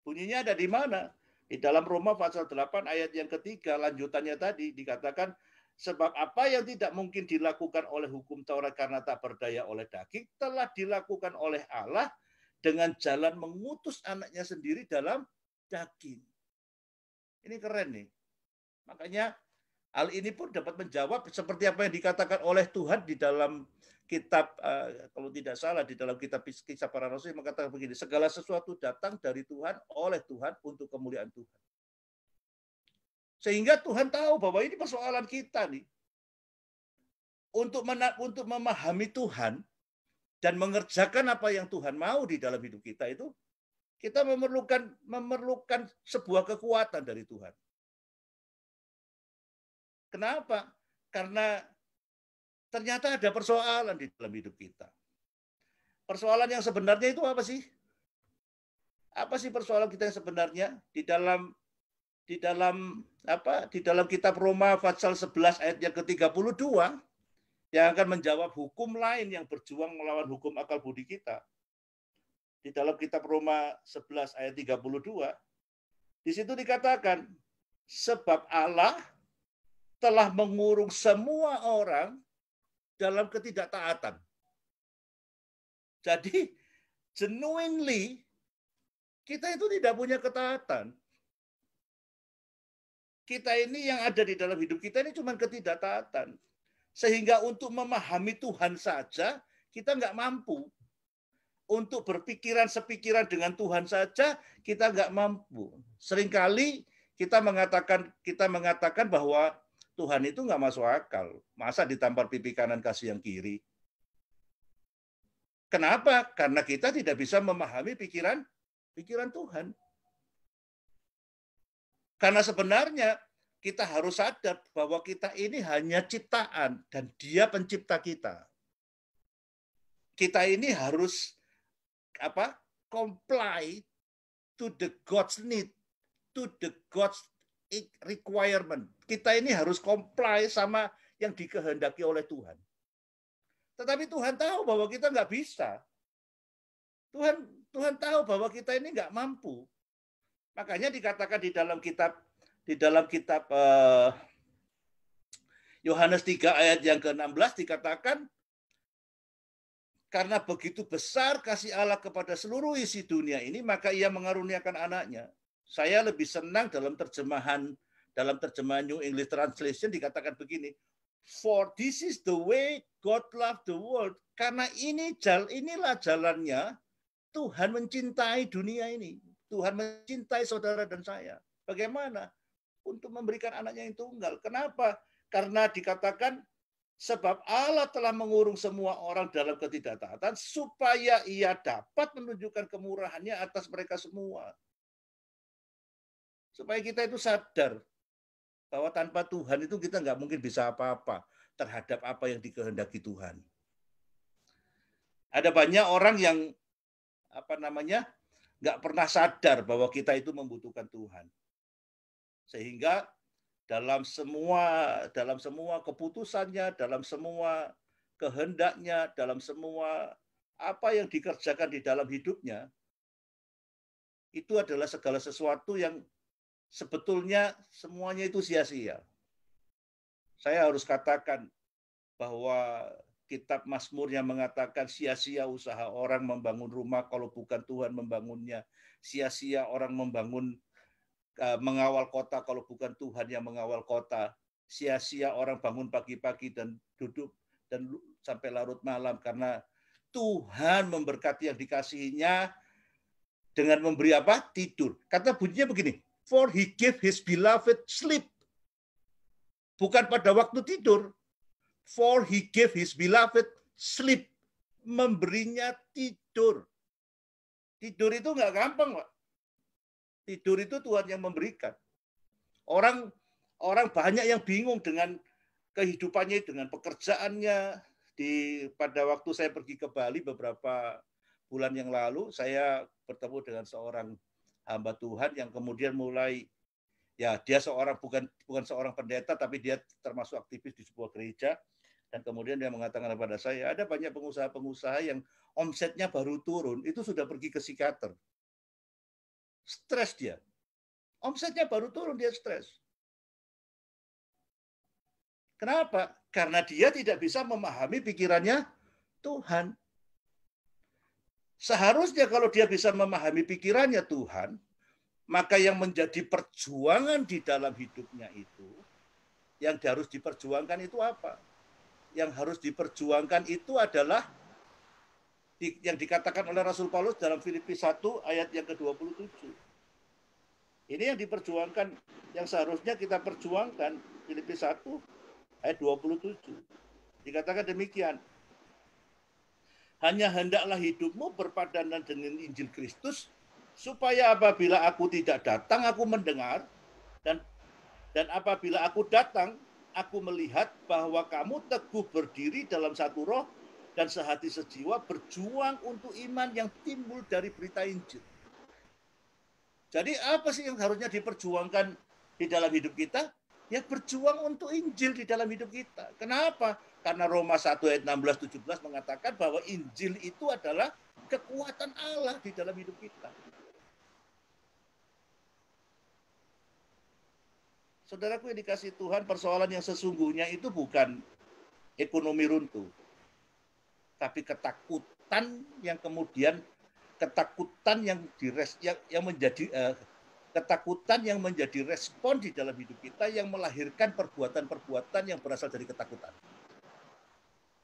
Bunyinya ada di mana? Di dalam Roma pasal 8 ayat yang ketiga, lanjutannya tadi dikatakan, sebab apa yang tidak mungkin dilakukan oleh hukum Taurat karena tak berdaya oleh daging, telah dilakukan oleh Allah dengan jalan mengutus anaknya sendiri dalam daging. Ini keren nih. Makanya hal ini pun dapat menjawab seperti apa yang dikatakan oleh Tuhan di dalam kitab, kalau tidak salah, di dalam kitab Kisah Para Rasul mengatakan begini, segala sesuatu datang dari Tuhan, oleh Tuhan, untuk kemuliaan Tuhan. Sehingga Tuhan tahu bahwa ini persoalan kita nih. Untuk memahami Tuhan dan mengerjakan apa yang Tuhan mau di dalam hidup kita itu, kita memerlukan sebuah kekuatan dari Tuhan. Kenapa? Karena ternyata ada persoalan di dalam hidup kita. Persoalan yang sebenarnya itu apa sih? Apa sih persoalan kita yang sebenarnya? Di dalam kitab Roma pasal 11 ayat yang ke-32 yang akan menjawab hukum lain yang berjuang melawan hukum akal budi kita. Di dalam kitab Roma 11 ayat 32, di situ dikatakan, sebab Allah telah mengurung semua orang dalam ketidaktaatan. Jadi, genuinely, kita itu tidak punya ketaatan. Kita ini yang ada di dalam hidup kita ini cuma ketidaktaatan. Sehingga untuk memahami Tuhan saja, kita nggak mampu. Untuk berpikiran sepikiran dengan Tuhan saja, kita nggak mampu. Seringkali kita mengatakan bahwa Tuhan itu nggak masuk akal. Masa ditampar pipi kanan kasih yang kiri? Kenapa? Karena kita tidak bisa memahami pikiran Tuhan. Karena sebenarnya kita harus sadar bahwa kita ini hanya ciptaan dan Dia pencipta kita. Kita ini harus comply to the God's need, to the God's requirement. Kita ini harus comply sama yang dikehendaki oleh Tuhan. Tetapi Tuhan tahu bahwa kita nggak bisa. Tuhan tahu bahwa kita ini nggak mampu. Makanya dikatakan di dalam kitab Yohanes 3 ayat yang ke-16 dikatakan, karena begitu besar kasih Allah kepada seluruh isi dunia ini, maka Ia mengaruniakan anaknya. Saya lebih senang dalam terjemahan New English Translation dikatakan begini, for this is the way God loved the world. Karena inilah jalannya Tuhan mencintai dunia ini. Tuhan mencintai saudara dan saya. Bagaimana? Untuk memberikan anaknya yang tunggal. Kenapa? Karena dikatakan sebab Allah telah mengurung semua orang dalam ketidaktaatan supaya Ia dapat menunjukkan kemurahannya atas mereka semua. Supaya kita itu sadar bahwa tanpa Tuhan itu kita nggak mungkin bisa apa-apa terhadap apa yang dikehendaki Tuhan. Ada banyak orang yang nggak pernah sadar bahwa kita itu membutuhkan Tuhan. Sehingga dalam semua keputusannya, dalam semua kehendaknya, dalam semua apa yang dikerjakan di dalam hidupnya, itu adalah segala sesuatu yang sebetulnya semuanya itu sia-sia. Saya harus katakan bahwa kitab Mazmur yang mengatakan sia-sia usaha orang membangun rumah kalau bukan Tuhan membangunnya. Sia-sia orang mengawal kota kalau bukan Tuhan yang mengawal kota. Sia-sia orang bangun pagi-pagi dan duduk dan sampai larut malam karena Tuhan memberkati yang dikasihinya dengan memberi apa? Tidur. Kata bunyinya begini, for he gave his beloved sleep. Bukan pada waktu tidur. For he gave his beloved sleep. Memberinya tidur. Tidur itu nggak gampang, Pak. Tidur itu Tuhan yang memberikan. Orang banyak yang bingung dengan kehidupannya, dengan pekerjaannya. Pada waktu saya pergi ke Bali beberapa bulan yang lalu, saya bertemu dengan seorang hamba Tuhan yang kemudian mulai, ya dia bukan seorang pendeta, tapi dia termasuk aktivis di sebuah gereja. Dan kemudian dia mengatakan kepada saya, ada banyak pengusaha-pengusaha yang omsetnya baru turun, itu sudah pergi ke psikiater. Stres dia. Omsetnya baru turun, dia stres. Kenapa? Karena dia tidak bisa memahami pikirannya Tuhan. Seharusnya kalau dia bisa memahami pikirannya Tuhan, maka yang menjadi perjuangan di dalam hidupnya itu, yang harus diperjuangkan itu apa? Yang harus diperjuangkan itu adalah yang dikatakan oleh Rasul Paulus dalam Filipi 1 ayat yang ke-27. Ini yang diperjuangkan, yang seharusnya kita perjuangkan, Filipi 1 ayat 27. Dikatakan demikian. Hanya hendaklah hidupmu berpadanan dengan Injil Kristus, supaya apabila aku tidak datang, aku mendengar, dan apabila aku datang, aku melihat bahwa kamu teguh berdiri dalam satu roh dan sehati sejiwa berjuang untuk iman yang timbul dari berita Injil. Jadi apa sih yang harusnya diperjuangkan di dalam hidup kita? Ya berjuang untuk Injil di dalam hidup kita. Kenapa? Karena Roma 1 ayat 16-17 mengatakan bahwa Injil itu adalah kekuatan Allah di dalam hidup kita. Saudaraku yang dikasihi Tuhan, persoalan yang sesungguhnya itu bukan ekonomi runtuh. Tapi ketakutan yang kemudian, ketakutan yang menjadi ketakutan yang menjadi respon di dalam hidup kita yang melahirkan perbuatan-perbuatan yang berasal dari ketakutan.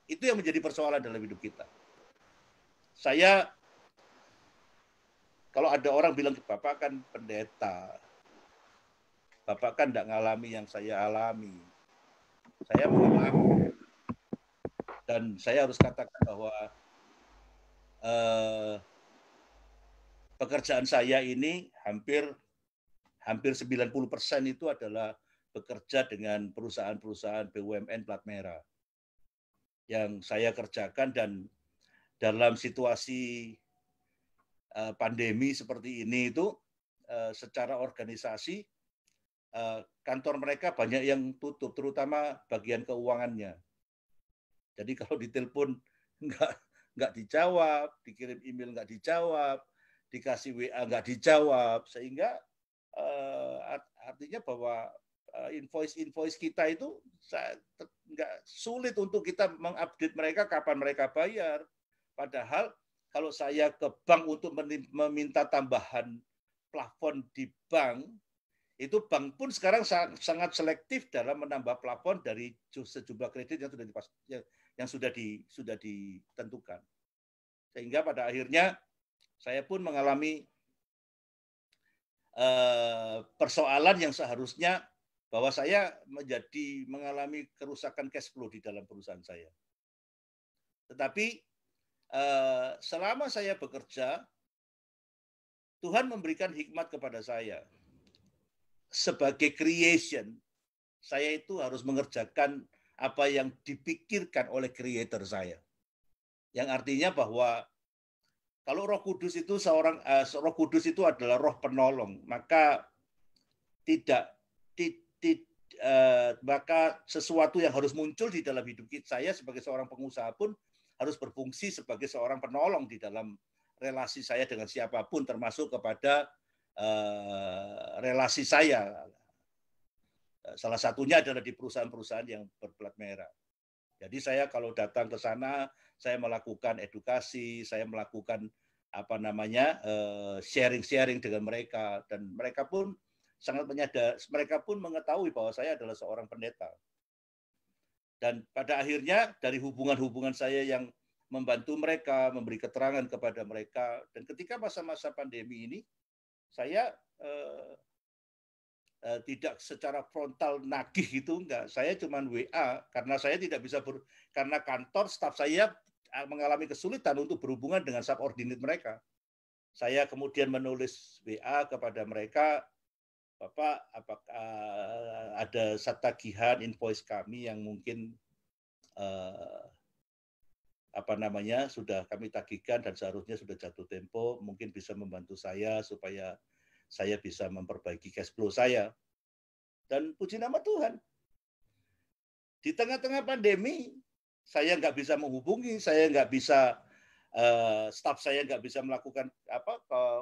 Itu yang menjadi persoalan dalam hidup kita. Kalau ada orang bilang, Bapak kan pendeta, Bapak kan tidak ngalami yang saya alami. Saya mengalami. Dan saya harus katakan bahwa pekerjaan saya ini hampir 90% itu adalah bekerja dengan perusahaan-perusahaan BUMN plat merah yang saya kerjakan, dan dalam situasi pandemi seperti ini itu secara organisasi kantor mereka banyak yang tutup, terutama bagian keuangannya. Jadi kalau ditelepon nggak dijawab, dikirim email nggak dijawab, dikasih WA nggak dijawab, sehingga artinya bahwa invoice kita itu nggak sulit untuk kita mengupdate mereka kapan mereka bayar. Padahal kalau saya ke bank untuk meminta tambahan plafon di bank, itu bank pun sekarang sangat selektif dalam menambah plafon dari sejumlah kredit yang sudah ditentukan. Sehingga pada akhirnya saya pun mengalami persoalan yang seharusnya bahwa saya mengalami kerusakan cash flow di dalam perusahaan saya. Tetapi selama saya bekerja, Tuhan memberikan hikmat kepada saya. Sebagai creation, saya itu harus mengerjakan apa yang dipikirkan oleh creator saya. Yang artinya bahwa kalau Roh Kudus itu Roh Kudus itu adalah roh penolong, maka maka sesuatu yang harus muncul di dalam hidup saya sebagai seorang pengusaha pun harus berfungsi sebagai seorang penolong di dalam relasi saya dengan siapapun, termasuk kepada relasi saya. Salah satunya adalah di perusahaan-perusahaan yang berplat merah. Jadi saya kalau datang ke sana, saya melakukan edukasi, saya melakukan sharing-sharing dengan mereka, dan mereka pun sangat mereka pun mengetahui bahwa saya adalah seorang pendeta. Dan pada akhirnya dari hubungan-hubungan saya yang membantu mereka, memberi keterangan kepada mereka, dan ketika masa-masa pandemi ini, saya tidak secara frontal nagih itu enggak. Saya cuma WA karena saya tidak bisa karena kantor staf saya mengalami kesulitan untuk berhubungan dengan subordinate mereka. Saya kemudian menulis WA kepada mereka, Bapak, apakah ada tagihan invoice kami yang mungkin sudah kami tagihkan dan seharusnya sudah jatuh tempo, mungkin bisa membantu saya supaya saya bisa memperbaiki cash flow saya. Dan puji nama Tuhan, di tengah-tengah pandemi, saya nggak bisa menghubungi, saya nggak bisa, staf saya nggak bisa melakukan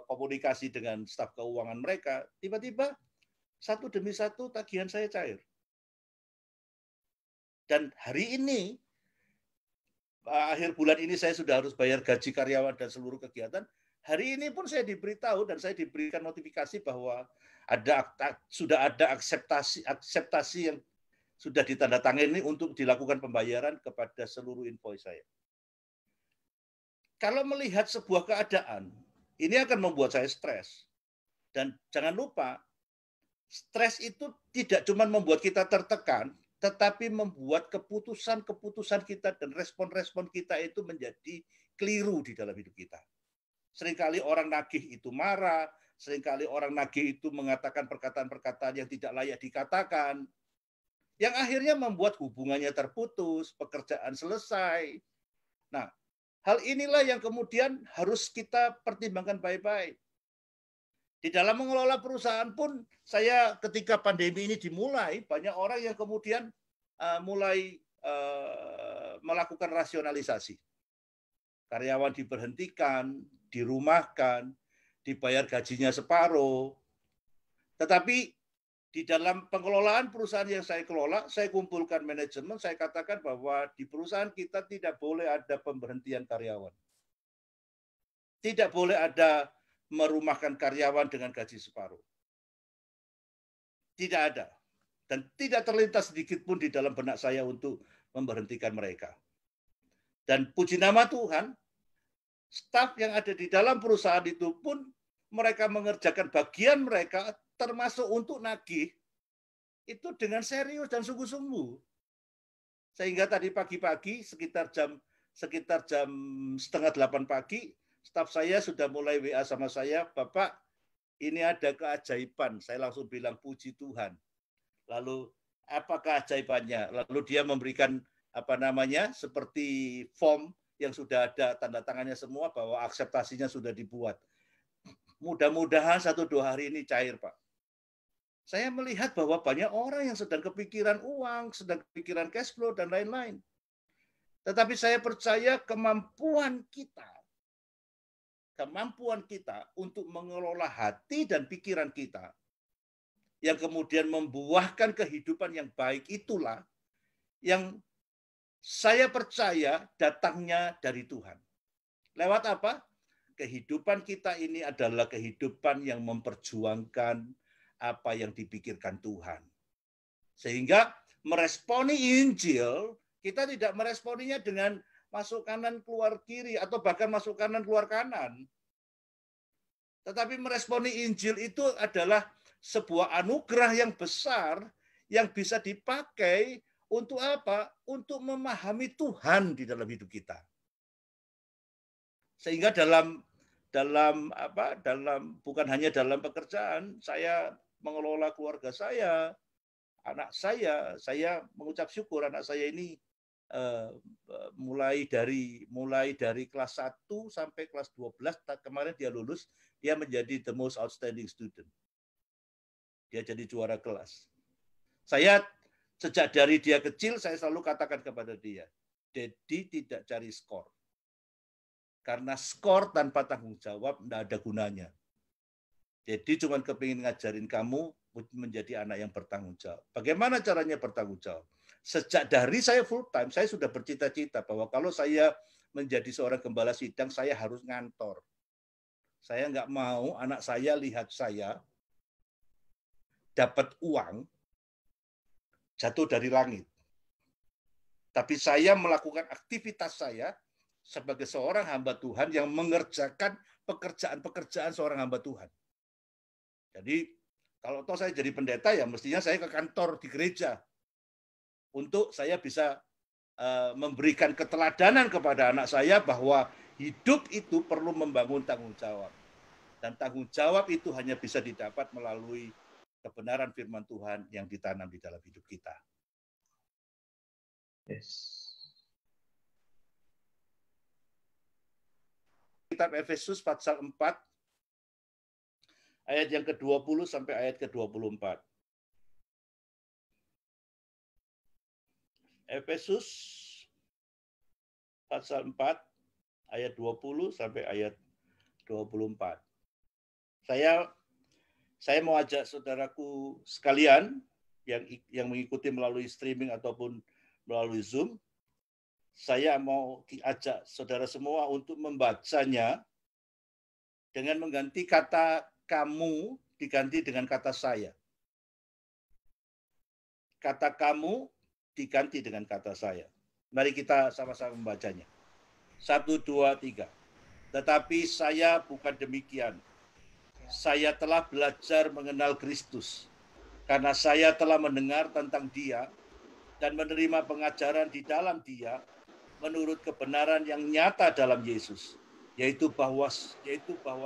komunikasi dengan staf keuangan mereka. Tiba-tiba satu demi satu tagihan saya cair. Dan hari ini, akhir bulan ini saya sudah harus bayar gaji karyawan dan seluruh kegiatan. Hari ini pun saya diberitahu dan saya diberikan notifikasi bahwa sudah ada akseptasi yang sudah ditandatangani untuk dilakukan pembayaran kepada seluruh invoice saya. Kalau melihat sebuah keadaan, ini akan membuat saya stres. Dan jangan lupa, stres itu tidak cuma membuat kita tertekan, tetapi membuat keputusan-keputusan kita dan respon-respon kita itu menjadi keliru di dalam hidup kita. Seringkali orang nagih itu marah, seringkali orang nagih itu mengatakan perkataan-perkataan yang tidak layak dikatakan, yang akhirnya membuat hubungannya terputus, pekerjaan selesai. Nah, hal inilah yang kemudian harus kita pertimbangkan baik-baik. Di dalam mengelola perusahaan pun, saya ketika pandemi ini dimulai, banyak orang yang kemudian mulai melakukan rasionalisasi. Karyawan diberhentikan, dirumahkan, dibayar gajinya separuh. Tetapi di dalam pengelolaan perusahaan yang saya kelola, saya kumpulkan manajemen, saya katakan bahwa di perusahaan kita tidak boleh ada pemberhentian karyawan. Tidak boleh ada merumahkan karyawan dengan gaji separuh. Tidak ada. Dan tidak terlintas sedikit pun di dalam benak saya untuk memberhentikan mereka. Dan puji nama Tuhan, staf yang ada di dalam perusahaan itu pun mereka mengerjakan bagian mereka termasuk untuk nagih itu dengan serius dan sungguh-sungguh. Sehingga tadi pagi-pagi sekitar jam 7:30 pagi, staf saya sudah mulai WA sama saya, Bapak, ini ada keajaiban. Saya langsung bilang puji Tuhan. Lalu apa keajaibannya? Lalu dia memberikan seperti form yang sudah ada tanda tangannya semua bahwa akseptasinya sudah dibuat. Mudah-mudahan 1-2 hari ini cair, Pak. Saya melihat bahwa banyak orang yang sedang kepikiran uang, sedang kepikiran cash flow, dan lain-lain. Tetapi saya percaya kemampuan kita untuk mengelola hati dan pikiran kita, yang kemudian membuahkan kehidupan yang baik, itulah yang saya percaya datangnya dari Tuhan. Lewat apa? Kehidupan kita ini adalah kehidupan yang memperjuangkan apa yang dipikirkan Tuhan. Sehingga meresponi Injil, kita tidak meresponinya dengan masuk kanan keluar kiri atau bahkan masuk kanan keluar kanan. Tetapi meresponi Injil itu adalah sebuah anugerah yang besar yang bisa dipakai untuk apa? Untuk memahami Tuhan di dalam hidup kita. Sehingga dalam bukan hanya dalam pekerjaan, saya mengelola keluarga saya, anak saya mengucap syukur anak saya ini mulai dari kelas 1 sampai kelas 12 kemarin dia lulus, dia menjadi the most outstanding student. Dia jadi juara kelas. Saya sejak dari dia kecil saya selalu katakan kepada dia, Daddy tidak cari skor. Karena skor tanpa tanggung jawab tidak ada gunanya. Jadi cuma kepingin ngajarin kamu menjadi anak yang bertanggung jawab. Bagaimana caranya bertanggung jawab? Sejak dari saya full time, saya sudah bercita-cita bahwa kalau saya menjadi seorang gembala sidang, saya harus ngantor. Saya nggak mau anak saya lihat saya dapat uang jatuh dari langit. Tapi saya melakukan aktivitas saya sebagai seorang hamba Tuhan yang mengerjakan pekerjaan-pekerjaan seorang hamba Tuhan. Jadi kalau toh saya jadi pendeta ya mestinya saya ke kantor di gereja untuk saya bisa memberikan keteladanan kepada anak saya bahwa hidup itu perlu membangun tanggung jawab. Dan tanggung jawab itu hanya bisa didapat melalui kebenaran firman Tuhan yang ditanam di dalam hidup kita. Yes. Kitab Efesus pasal 4 ayat yang ke-20 sampai ayat ke-24. Efesus pasal 4 ayat 20 sampai ayat 24. Saya mau ajak saudaraku sekalian yang mengikuti melalui streaming ataupun melalui Zoom, saya mau diajak saudara semua untuk membacanya dengan mengganti kata kamu diganti dengan kata saya. Kata kamu diganti dengan kata saya. Mari kita sama-sama membacanya. 1, 2, 3. Tetapi saya bukan demikian. Saya telah belajar mengenal Kristus karena saya telah mendengar tentang Dia dan menerima pengajaran di dalam Dia menurut kebenaran yang nyata dalam Yesus, yaitu bahwa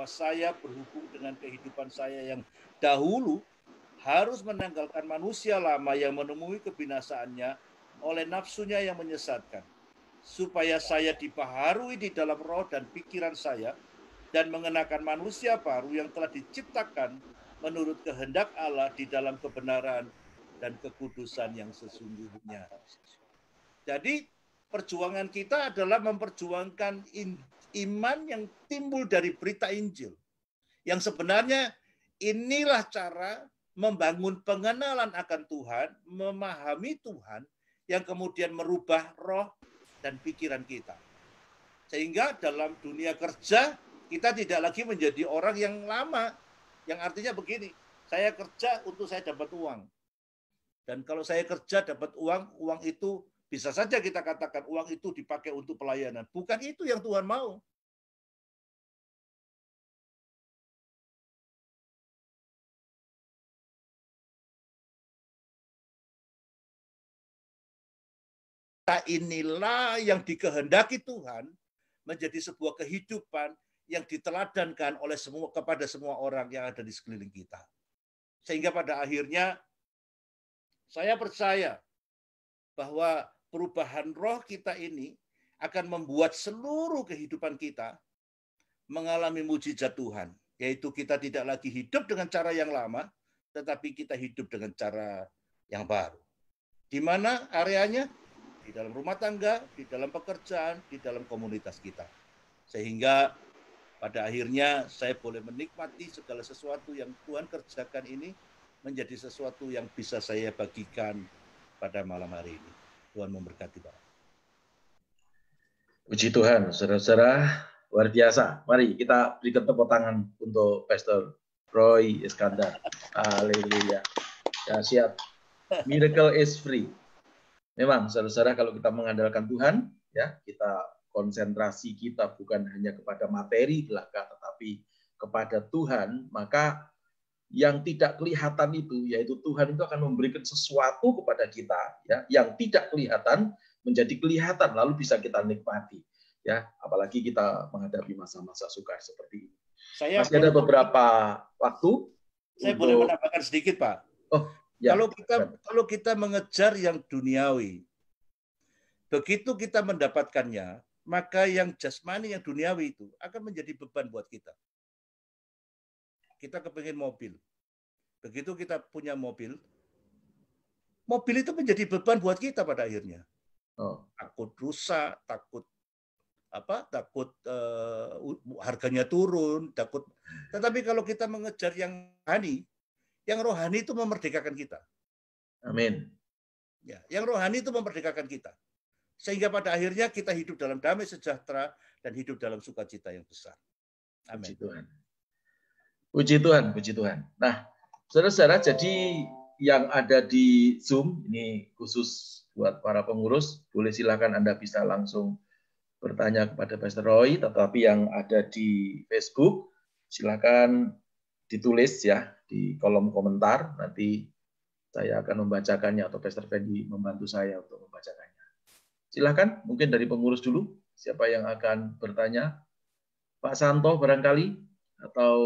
saya berhubung dengan kehidupan saya yang dahulu harus menanggalkan manusia lama yang menemui kebinasaannya oleh nafsunya yang menyesatkan, supaya saya dibaharui di dalam roh dan pikiran saya dan mengenakan manusia baru yang telah diciptakan menurut kehendak Allah di dalam kebenaran dan kekudusan yang sesungguhnya. Jadi perjuangan kita adalah memperjuangkan iman yang timbul dari berita Injil. Yang sebenarnya inilah cara membangun pengenalan akan Tuhan, memahami Tuhan, yang kemudian merubah roh dan pikiran kita. Sehingga dalam dunia kerja, kita tidak lagi menjadi orang yang lama. Yang artinya begini, saya kerja untuk saya dapat uang. Dan kalau saya kerja dapat uang, uang itu bisa saja kita katakan uang itu dipakai untuk pelayanan. Bukan itu yang Tuhan mau. Inilah yang dikehendaki Tuhan menjadi sebuah kehidupan yang diteladankan oleh kepada semua orang yang ada di sekeliling kita. Sehingga pada akhirnya saya percaya bahwa perubahan roh kita ini akan membuat seluruh kehidupan kita mengalami mujizat Tuhan. Yaitu kita tidak lagi hidup dengan cara yang lama, tetapi kita hidup dengan cara yang baru. Di mana areanya? Di dalam rumah tangga, di dalam pekerjaan, di dalam komunitas kita. Sehingga pada akhirnya saya boleh menikmati segala sesuatu yang Tuhan kerjakan ini menjadi sesuatu yang bisa saya bagikan pada malam hari ini. Tuhan memberkati Bapak. Puji Tuhan, saudara-saudara, luar biasa. Mari kita berikan tepuk tangan untuk Pastor Roy Iskandar. Haleluya. Ya, siap. Miracle is free. Memang, saudara-saudara, kalau kita mengandalkan Tuhan, ya, kita konsentrasi kita bukan hanya kepada materi belaka, tetapi kepada Tuhan, maka yang tidak kelihatan itu, yaitu Tuhan itu akan memberikan sesuatu kepada kita, ya, yang tidak kelihatan menjadi kelihatan, lalu bisa kita nikmati, ya, apalagi kita menghadapi masa-masa sukar seperti ini. Masih ada beberapa waktu. Saya boleh menambahkan sedikit, Pak. Oh, ya. Kalau kita mengejar yang duniawi, begitu kita mendapatkannya, maka yang jasmani, yang duniawi itu akan menjadi beban buat kita. Kita kepingin mobil. Begitu kita punya mobil, mobil itu menjadi beban buat kita pada akhirnya. Takut rusak, takut harganya turun, takut. Tetapi kalau kita mengejar yang rohani itu memerdekakan kita. Amin. Ya, yang rohani itu memerdekakan kita. Sehingga pada akhirnya kita hidup dalam damai sejahtera dan hidup dalam sukacita yang besar. Amin. Puji Tuhan. Puji Tuhan, puji Tuhan. Nah, saudara-saudara, jadi yang ada di Zoom, ini khusus buat para pengurus, boleh silakan Anda bisa langsung bertanya kepada Pastor Roy, tetapi yang ada di Facebook, silakan ditulis ya di kolom komentar, nanti saya akan membacakannya atau Pastor Fendi membantu saya untuk membacakannya. Silakan, mungkin dari pengurus dulu, siapa yang akan bertanya? Pak Santo barangkali, atau...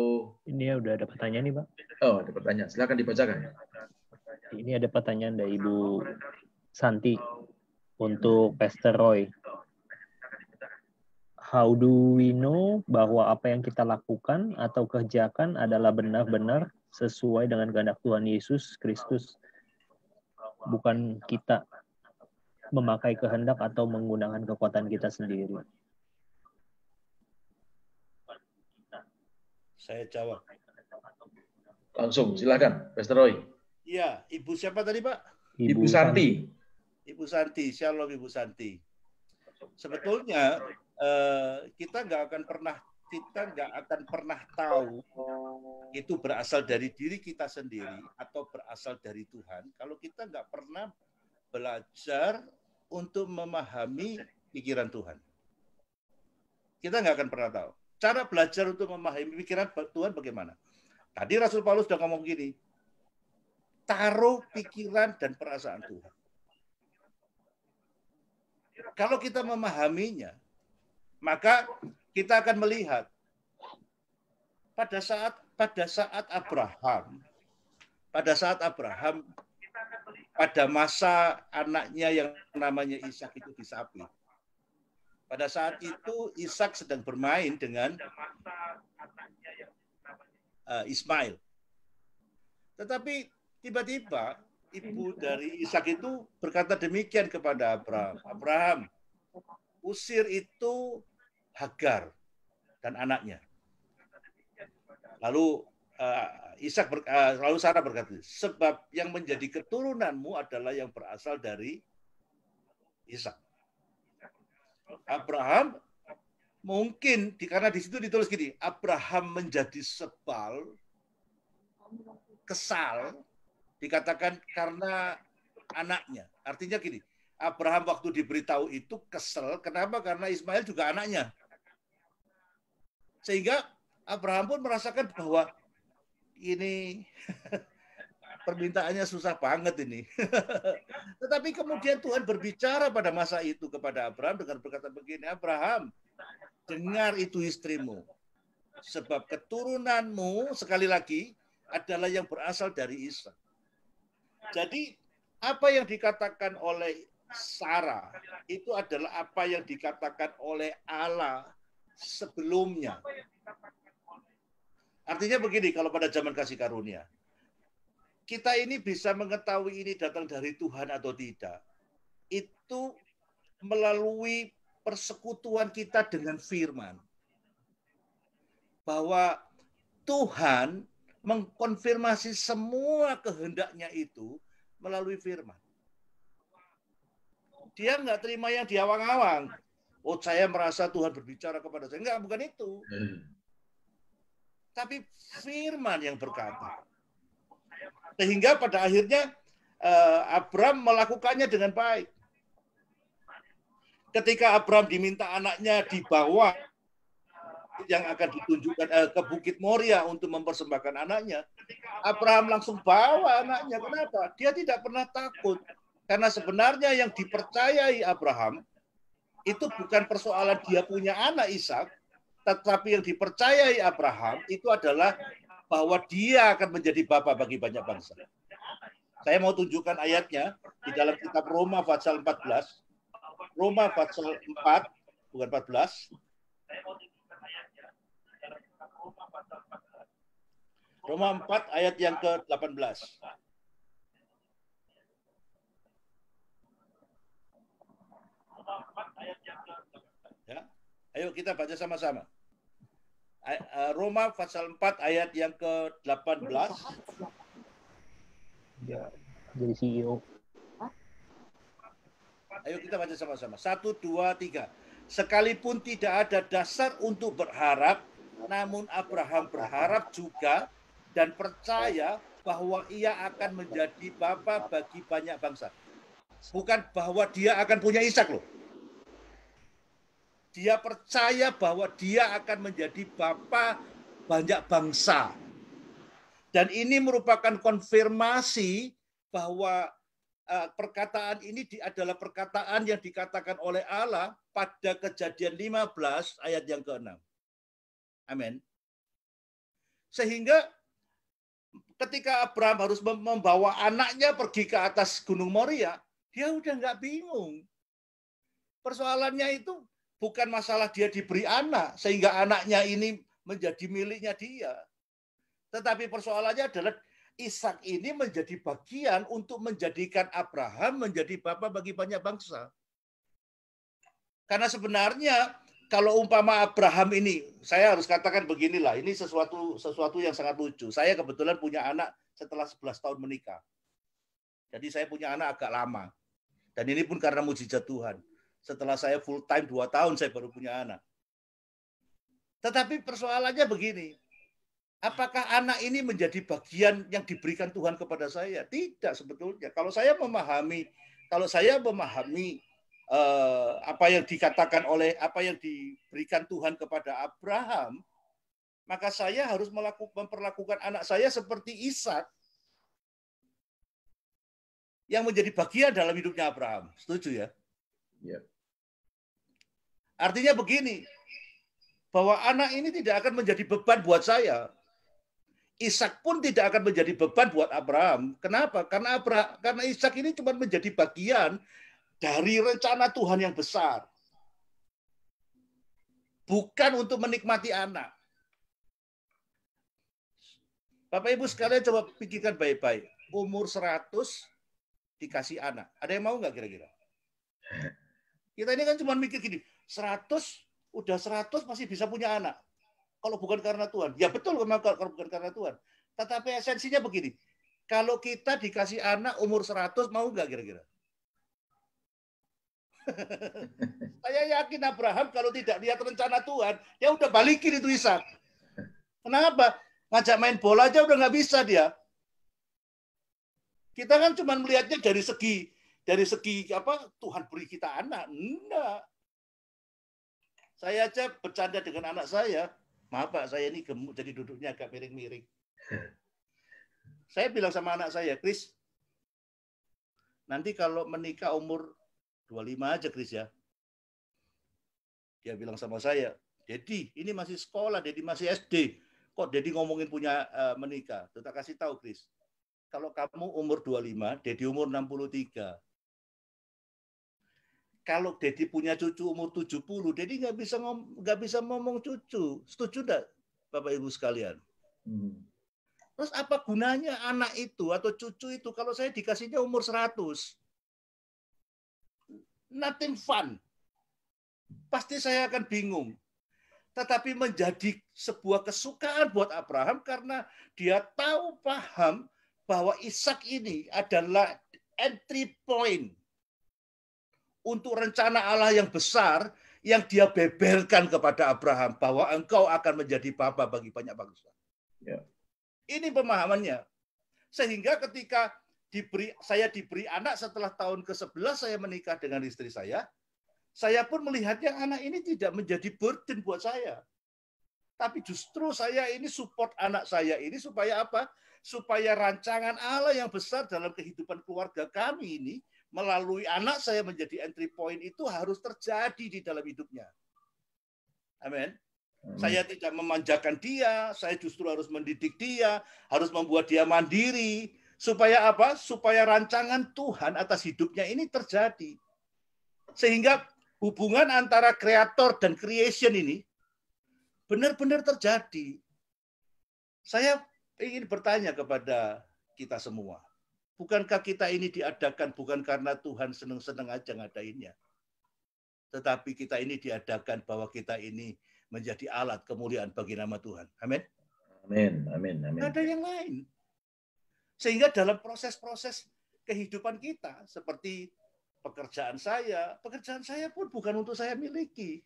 Ini udah ada pertanyaan nih, Pak. Oh, ada pertanyaan, silakan dibacakan. Ini ada pertanyaan dari Ibu Santi untuk Pastor Roy. How do we know bahwa apa yang kita lakukan atau kerjakan adalah benar-benar sesuai dengan kehendak Tuhan Yesus Kristus? Bukan kita memakai kehendak atau menggunakan kekuatan kita sendiri. Saya jawab. Langsung, silakan, Pastor Roy. Iya, Ibu siapa tadi, Pak? Ibu Santi. Ibu Santi, Shalom Ibu Santi. Sebetulnya kita nggak akan pernah tahu itu berasal dari diri kita sendiri atau berasal dari Tuhan kalau kita nggak pernah belajar untuk memahami pikiran Tuhan. Kita nggak akan pernah tahu. Cara belajar untuk memahami pikiran Tuhan bagaimana? Tadi Rasul Paulus sudah ngomong gini, taruh pikiran dan perasaan Tuhan. Kalau kita memahaminya, maka kita akan melihat pada saat Abraham pada masa anaknya yang namanya Ishak itu disapit. Pada saat itu Ishak sedang bermain dengan Ismail. Tetapi tiba-tiba ibu dari Ishak itu berkata demikian kepada Abraham. Abraham, usir itu Hagar dan anaknya. Lalu lalu Sarah berkata, sebab yang menjadi keturunanmu adalah yang berasal dari Ishak. Abraham mungkin karena di situ ditulis gini, Abraham menjadi sebal, kesal, dikatakan karena anaknya. Artinya gini, Abraham waktu diberitahu itu kesel. Kenapa? Karena Ismail juga anaknya. Sehingga Abraham pun merasakan bahwa ini permintaannya susah banget ini. Tetapi kemudian Tuhan berbicara pada masa itu kepada Abraham dengan berkata begini, Abraham, dengar itu istrimu. Sebab keturunanmu, sekali lagi, adalah yang berasal dari Ishak. Jadi apa yang dikatakan oleh Sarah itu adalah apa yang dikatakan oleh Allah sebelumnya. Artinya begini, kalau pada zaman kasih karunia, kita ini bisa mengetahui ini datang dari Tuhan atau tidak. Itu melalui persekutuan kita dengan firman. Bahwa Tuhan mengkonfirmasi semua kehendaknya itu melalui firman. Dia nggak terima yang diawang-awang. Oh, saya merasa Tuhan berbicara kepada saya. Enggak, bukan itu. Tapi firman yang berkata. Sehingga pada akhirnya Abraham melakukannya dengan baik. Ketika Abraham diminta anaknya dibawa yang akan ditunjukkan ke Bukit Moria untuk mempersembahkan anaknya, Abraham langsung bawa anaknya. Kenapa? Dia tidak pernah takut. Karena sebenarnya yang dipercayai Abraham itu bukan persoalan dia punya anak Ishak, tetapi yang dipercayai Abraham itu adalah bahwa dia akan menjadi bapa bagi banyak bangsa. Saya mau tunjukkan ayatnya di dalam kitab Roma pasal 14. Roma pasal 4, bukan 14. Roma 4 ayat yang ke-18. Ya. Ayo kita baca sama-sama. Roma pasal 4 ayat yang ke-18. Ya, jadi CEO. Ayo kita baca sama-sama. 1, 2, 3. Sekalipun tidak ada dasar untuk berharap, namun Abraham berharap juga dan percaya bahwa ia akan menjadi bapa bagi banyak bangsa. Bukan bahwa dia akan punya Ishak loh. Dia percaya bahwa dia akan menjadi bapa banyak bangsa. Dan ini merupakan konfirmasi bahwa perkataan ini adalah perkataan yang dikatakan oleh Allah pada Kejadian 15 ayat yang ke-6. Amin. Sehingga ketika Abraham harus membawa anaknya pergi ke atas Gunung Moria, dia udah nggak bingung. Persoalannya itu bukan masalah dia diberi anak, sehingga anaknya ini menjadi miliknya dia. Tetapi persoalannya adalah Ishak ini menjadi bagian untuk menjadikan Abraham menjadi bapa bagi banyak bangsa. Karena sebenarnya kalau umpama Abraham ini, saya harus katakan beginilah, ini sesuatu yang sangat lucu. Saya kebetulan punya anak setelah 11 tahun menikah. Jadi saya punya anak agak lama. Dan ini pun karena mujizat Tuhan. Setelah saya full time 2 tahun saya baru punya anak. Tetapi persoalannya begini, apakah anak ini menjadi bagian yang diberikan Tuhan kepada saya? Tidak sebetulnya. Kalau saya memahami apa yang dikatakan oleh apa yang diberikan Tuhan kepada Abraham, maka saya harus memperlakukan anak saya seperti Ishak yang menjadi bagian dalam hidupnya Abraham. Setuju ya? Ya. Artinya begini, bahwa anak ini tidak akan menjadi beban buat saya. Ishak pun tidak akan menjadi beban buat Abraham. Kenapa? Karena Ishak ini cuma menjadi bagian dari rencana Tuhan yang besar. Bukan untuk menikmati anak. Bapak Ibu sekalian coba pikirkan baik-baik. Umur 100 dikasih anak. Ada yang mau nggak kira-kira? Kita ini kan cuma mikir gini, 100 masih bisa punya anak. Kalau bukan karena Tuhan. Ya betul kalau bukan karena Tuhan. Tetapi esensinya begini. Kalau kita dikasih anak umur 100, mau nggak kira-kira? Saya yakin Abraham kalau tidak lihat rencana Tuhan, dia udah balikin itu Ishak. Kenapa? Ngajak main bola aja udah nggak bisa dia. Kita kan cuma melihatnya dari segi apa Tuhan beri kita anak. Enggak. Saya aja bercanda dengan anak saya. Maaf Pak, saya ini gemuk jadi duduknya agak miring-miring. Saya bilang sama anak saya, Chris, nanti kalau menikah umur 25 aja Chris ya. Dia bilang sama saya, Dedi, ini masih sekolah, Dedi masih SD. Kok Dedi ngomongin punya menikah? Kita kasih tahu Chris, kalau kamu umur 25, Dedi umur 63. Kalau Dedi punya cucu umur 70, Dedi nggak bisa ngomong cucu. Setuju enggak, Bapak Ibu sekalian? Terus apa gunanya anak itu atau cucu itu kalau saya dikasihnya umur 100? Nothing fun. Pasti saya akan bingung. Tetapi menjadi sebuah kesukaan buat Abraham karena dia tahu paham bahwa Ishak ini adalah entry point untuk rencana Allah yang besar yang dia beberkan kepada Abraham bahwa engkau akan menjadi bapa bagi banyak bangsa. Ya. Ini pemahamannya. Sehingga ketika saya diberi anak setelah tahun ke-11 saya menikah dengan istri saya pun melihatnya anak ini tidak menjadi burden buat saya. Tapi justru saya ini support anak saya ini supaya apa? Supaya rancangan Allah yang besar dalam kehidupan keluarga kami ini melalui anak saya menjadi entry point itu harus terjadi di dalam hidupnya. Amin. Saya tidak memanjakan dia, saya justru harus mendidik dia, harus membuat dia mandiri. Supaya apa? Supaya rancangan Tuhan atas hidupnya ini terjadi. Sehingga hubungan antara kreator dan creation ini benar-benar terjadi. Saya ingin bertanya kepada kita semua. Bukankah kita ini diadakan bukan karena Tuhan senang-senang aja ngadainnya. Tetapi kita ini diadakan bahwa kita ini menjadi alat kemuliaan bagi nama Tuhan. Amin. Amin. Amin. Amin. Ada yang lain. Sehingga dalam proses-proses kehidupan kita, seperti pekerjaan saya pun bukan untuk saya miliki.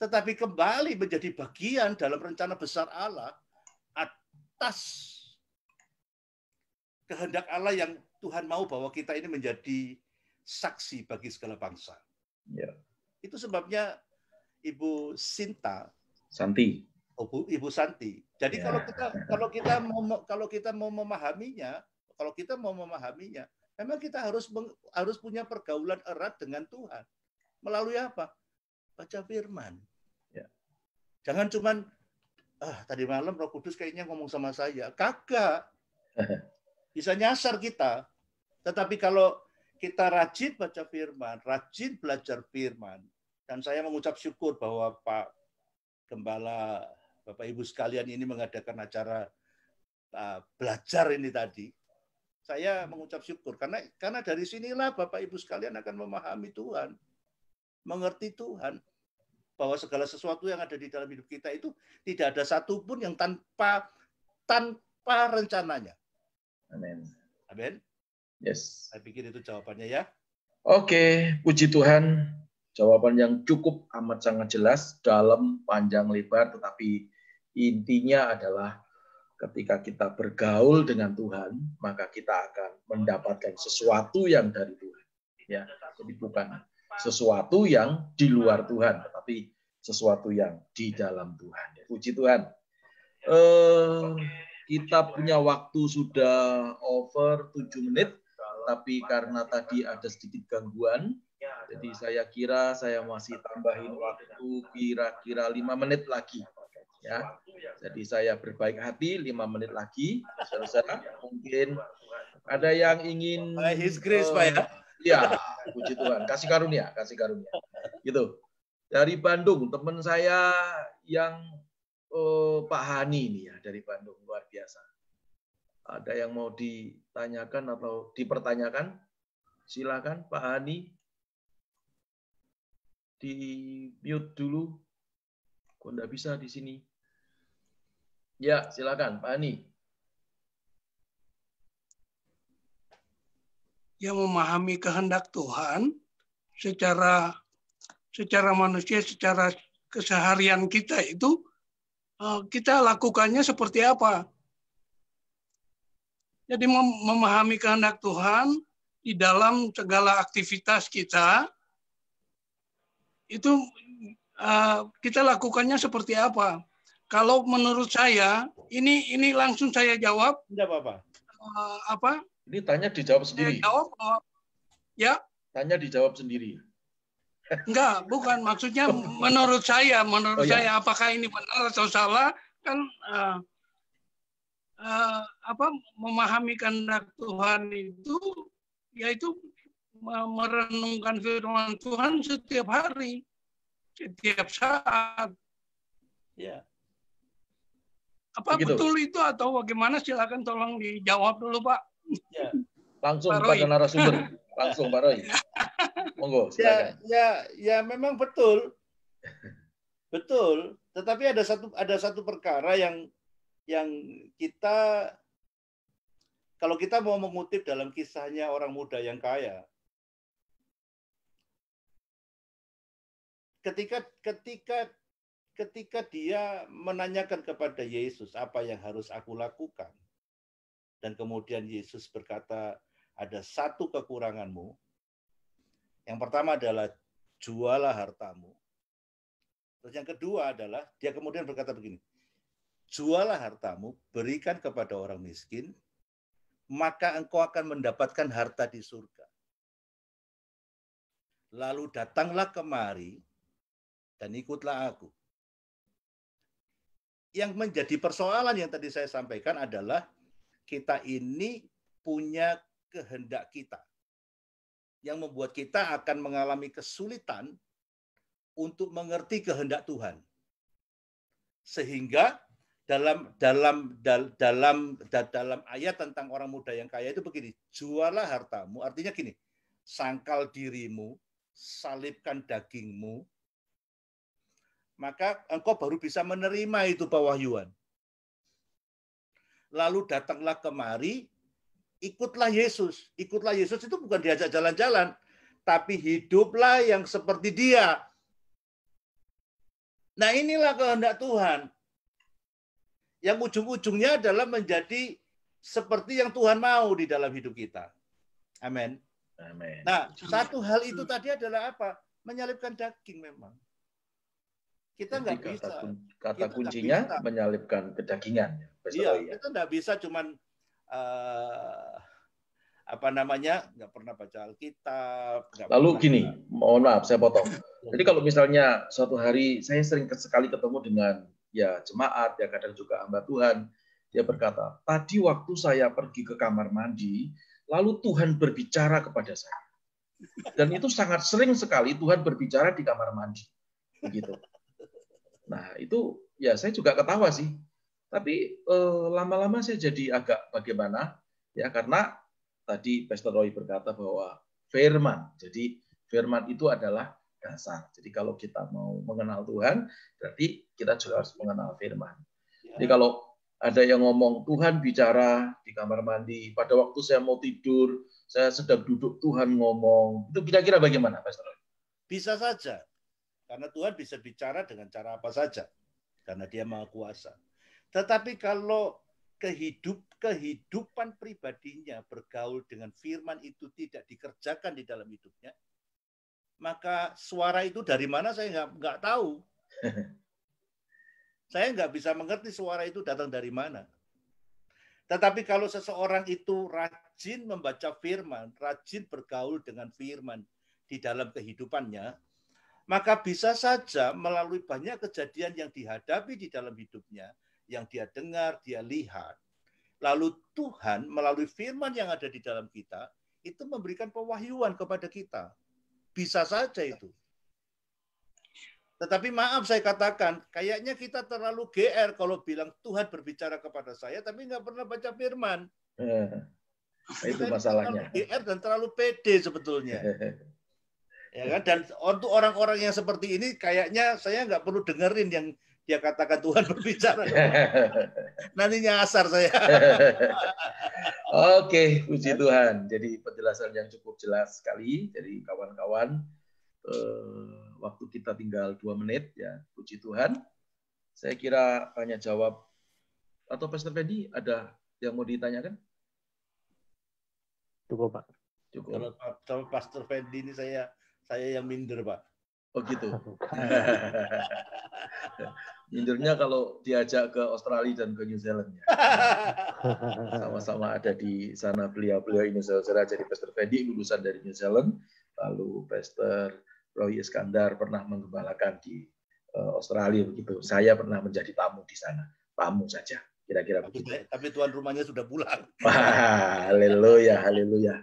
Tetapi kembali menjadi bagian dalam rencana besar Allah atas kehendak Allah yang Tuhan mau bahwa kita ini menjadi saksi bagi segala bangsa. Ya. Itu sebabnya Ibu Sinta, Santi. Ibu Santi. Jadi Ya. kalau kita mau memahaminya, memang kita harus punya pergaulan erat dengan Tuhan. Melalui apa? Baca firman. Ya. Jangan cuman tadi malam Roh Kudus kayaknya ngomong sama saya. Kagak. Bisa nyasar kita. Tetapi kalau kita rajin baca firman, rajin belajar firman, dan saya mengucap syukur bahwa Pak Gembala, Bapak Ibu sekalian ini mengadakan acara belajar ini tadi. Saya mengucap syukur karena dari sinilah Bapak Ibu sekalian akan memahami Tuhan, mengerti Tuhan, bahwa segala sesuatu yang ada di dalam hidup kita itu tidak ada satupun yang tanpa rencananya. Amin. Amin. Yes. Saya pikir itu jawabannya ya. Oke, puji Tuhan. Jawaban yang cukup amat sangat jelas, dalam, panjang, lebar, tetapi intinya adalah ketika kita bergaul dengan Tuhan, maka kita akan mendapatkan sesuatu yang dari Tuhan. Ya, jadi bukan sesuatu yang di luar Tuhan, tetapi sesuatu yang di dalam Tuhan. Puji Tuhan. Kita punya waktu sudah over 7 menit, tapi karena tadi ada sedikit gangguan, jadi saya kira saya masih tambahin waktu kira-kira 5 menit lagi. Ya, jadi saya berbaik hati 5 menit lagi. Saudara, mungkin ada yang ingin His Grace, Pak ya. Ya, puji Tuhan. Kasih karunia. Gitu. Dari Bandung, teman saya yang Pak Hani ini ya, dari Bandung, luar biasa. Ada yang mau ditanyakan atau dipertanyakan? Silakan Pak Hani. Di mute dulu. Kok enggak bisa di sini? Ya, silakan Pak Hani. Yang memahami kehendak Tuhan secara manusia, secara keseharian kita itu kita lakukannya seperti apa. Jadi memahami kehendak Tuhan di dalam segala aktivitas kita itu kita lakukannya seperti apa. Kalau menurut saya, ini langsung saya jawab. Tidak apa-apa. Ini tanya dijawab sendiri. Ya. Tanya dijawab sendiri. Enggak, bukan. Maksudnya menurut saya, apakah ini benar atau salah? Kan memahami kehendak Tuhan itu, yaitu merenungkan firman Tuhan setiap hari, setiap saat. Ya. Apa begitu betul itu atau bagaimana? Silakan tolong dijawab dulu, Pak. Ya. Langsung pada narasumber. Langsung Pak Roy. Monggo, silakan. Ya memang betul. Betul, tetapi ada satu perkara yang kita, kalau kita mau mengutip dalam kisahnya orang muda yang kaya, ketika dia menanyakan kepada Yesus apa yang harus aku lakukan, dan kemudian Yesus berkata, ada satu kekuranganmu. Yang pertama adalah jualah hartamu. Terus yang kedua adalah dia kemudian berkata begini, jualah hartamu, berikan kepada orang miskin, maka engkau akan mendapatkan harta di surga. Lalu datanglah kemari dan ikutlah aku. Yang menjadi persoalan yang tadi saya sampaikan adalah kita ini punya kehendak kita yang membuat kita akan mengalami kesulitan untuk mengerti kehendak Tuhan. Sehingga dalam ayat tentang orang muda yang kaya itu begini, jualah hartamu, artinya gini, sangkal dirimu, salibkan dagingmu, maka engkau baru bisa menerima itu pewahyuan. Lalu datanglah kemari, ikutlah Yesus. Ikutlah Yesus itu bukan diajak jalan-jalan, tapi hiduplah yang seperti Dia. Nah, inilah kehendak Tuhan. Yang ujung-ujungnya adalah menjadi seperti yang Tuhan mau di dalam hidup kita. Amin. Amin. Nah, satu hal itu tadi adalah apa? Menyalibkan daging memang. Kita nggak bisa. Kata kuncinya menyalibkan kedagingan. Iya, kita nggak bisa cuman nggak pernah baca Alkitab. Lalu gini, mohon maaf saya potong. Jadi kalau misalnya suatu hari saya sering sekali ketemu dengan ya jemaat, ya kadang juga hamba Tuhan, dia berkata, tadi waktu saya pergi ke kamar mandi, lalu Tuhan berbicara kepada saya. Dan itu sangat sering sekali Tuhan berbicara di kamar mandi. Begitu. Nah, itu ya saya juga ketawa sih. Tapi lama-lama saya jadi agak bagaimana, ya karena tadi Pastor Roy berkata bahwa firman. Jadi firman itu adalah dasar. Jadi kalau kita mau mengenal Tuhan, berarti kita juga harus mengenal firman. Jadi kalau ada yang ngomong Tuhan bicara di kamar mandi, pada waktu saya mau tidur, saya sedang duduk Tuhan ngomong. Itu kira-kira bagaimana, Pastor Roy? Bisa saja. Karena Tuhan bisa bicara dengan cara apa saja. Karena Dia Maha Kuasa. Tetapi kalau kehidupan pribadinya bergaul dengan firman itu tidak dikerjakan di dalam hidupnya, maka suara itu dari mana saya nggak tahu. Saya nggak bisa mengerti suara itu datang dari mana. Tetapi kalau seseorang itu rajin membaca firman, rajin bergaul dengan firman di dalam kehidupannya, maka bisa saja melalui banyak kejadian yang dihadapi di dalam hidupnya, yang dia dengar, dia lihat, lalu Tuhan melalui firman yang ada di dalam kita, itu memberikan pewahyuan kepada kita. Bisa saja itu. Tetapi maaf saya katakan, kayaknya kita terlalu GR kalau bilang Tuhan berbicara kepada saya, tapi nggak pernah baca firman. Itu masalahnya. Terlalu GR dan terlalu pede sebetulnya. Ya kan? Dan untuk orang-orang yang seperti ini, kayaknya saya nggak perlu dengerin yang dia katakan Tuhan berbicara. Nanti nyasar saya. Oke, puji Tuhan. Jadi penjelasan yang cukup jelas sekali. Jadi kawan-kawan, waktu kita tinggal 2 menit ya, puji Tuhan. Saya kira tanya jawab atau Pastor Fendi ada yang mau ditanyakan? Cukup, Pak. Cukup. Kalau Pastor Fendi ini saya yang minder, Pak. Oh gitu. Mindernya kalau diajak ke Australia dan ke New Zealand ya. Sama-sama ada di sana beliau ini saudara. Jadi Pastor Fendi lulusan dari New Zealand, lalu Pastor Roy Iskandar pernah menggembalakan di Australia begitu. Saya pernah menjadi tamu di sana, tamu saja. Kira-kira begitu. Tapi tuan rumahnya sudah pulang. Wah, haleluya, haleluya.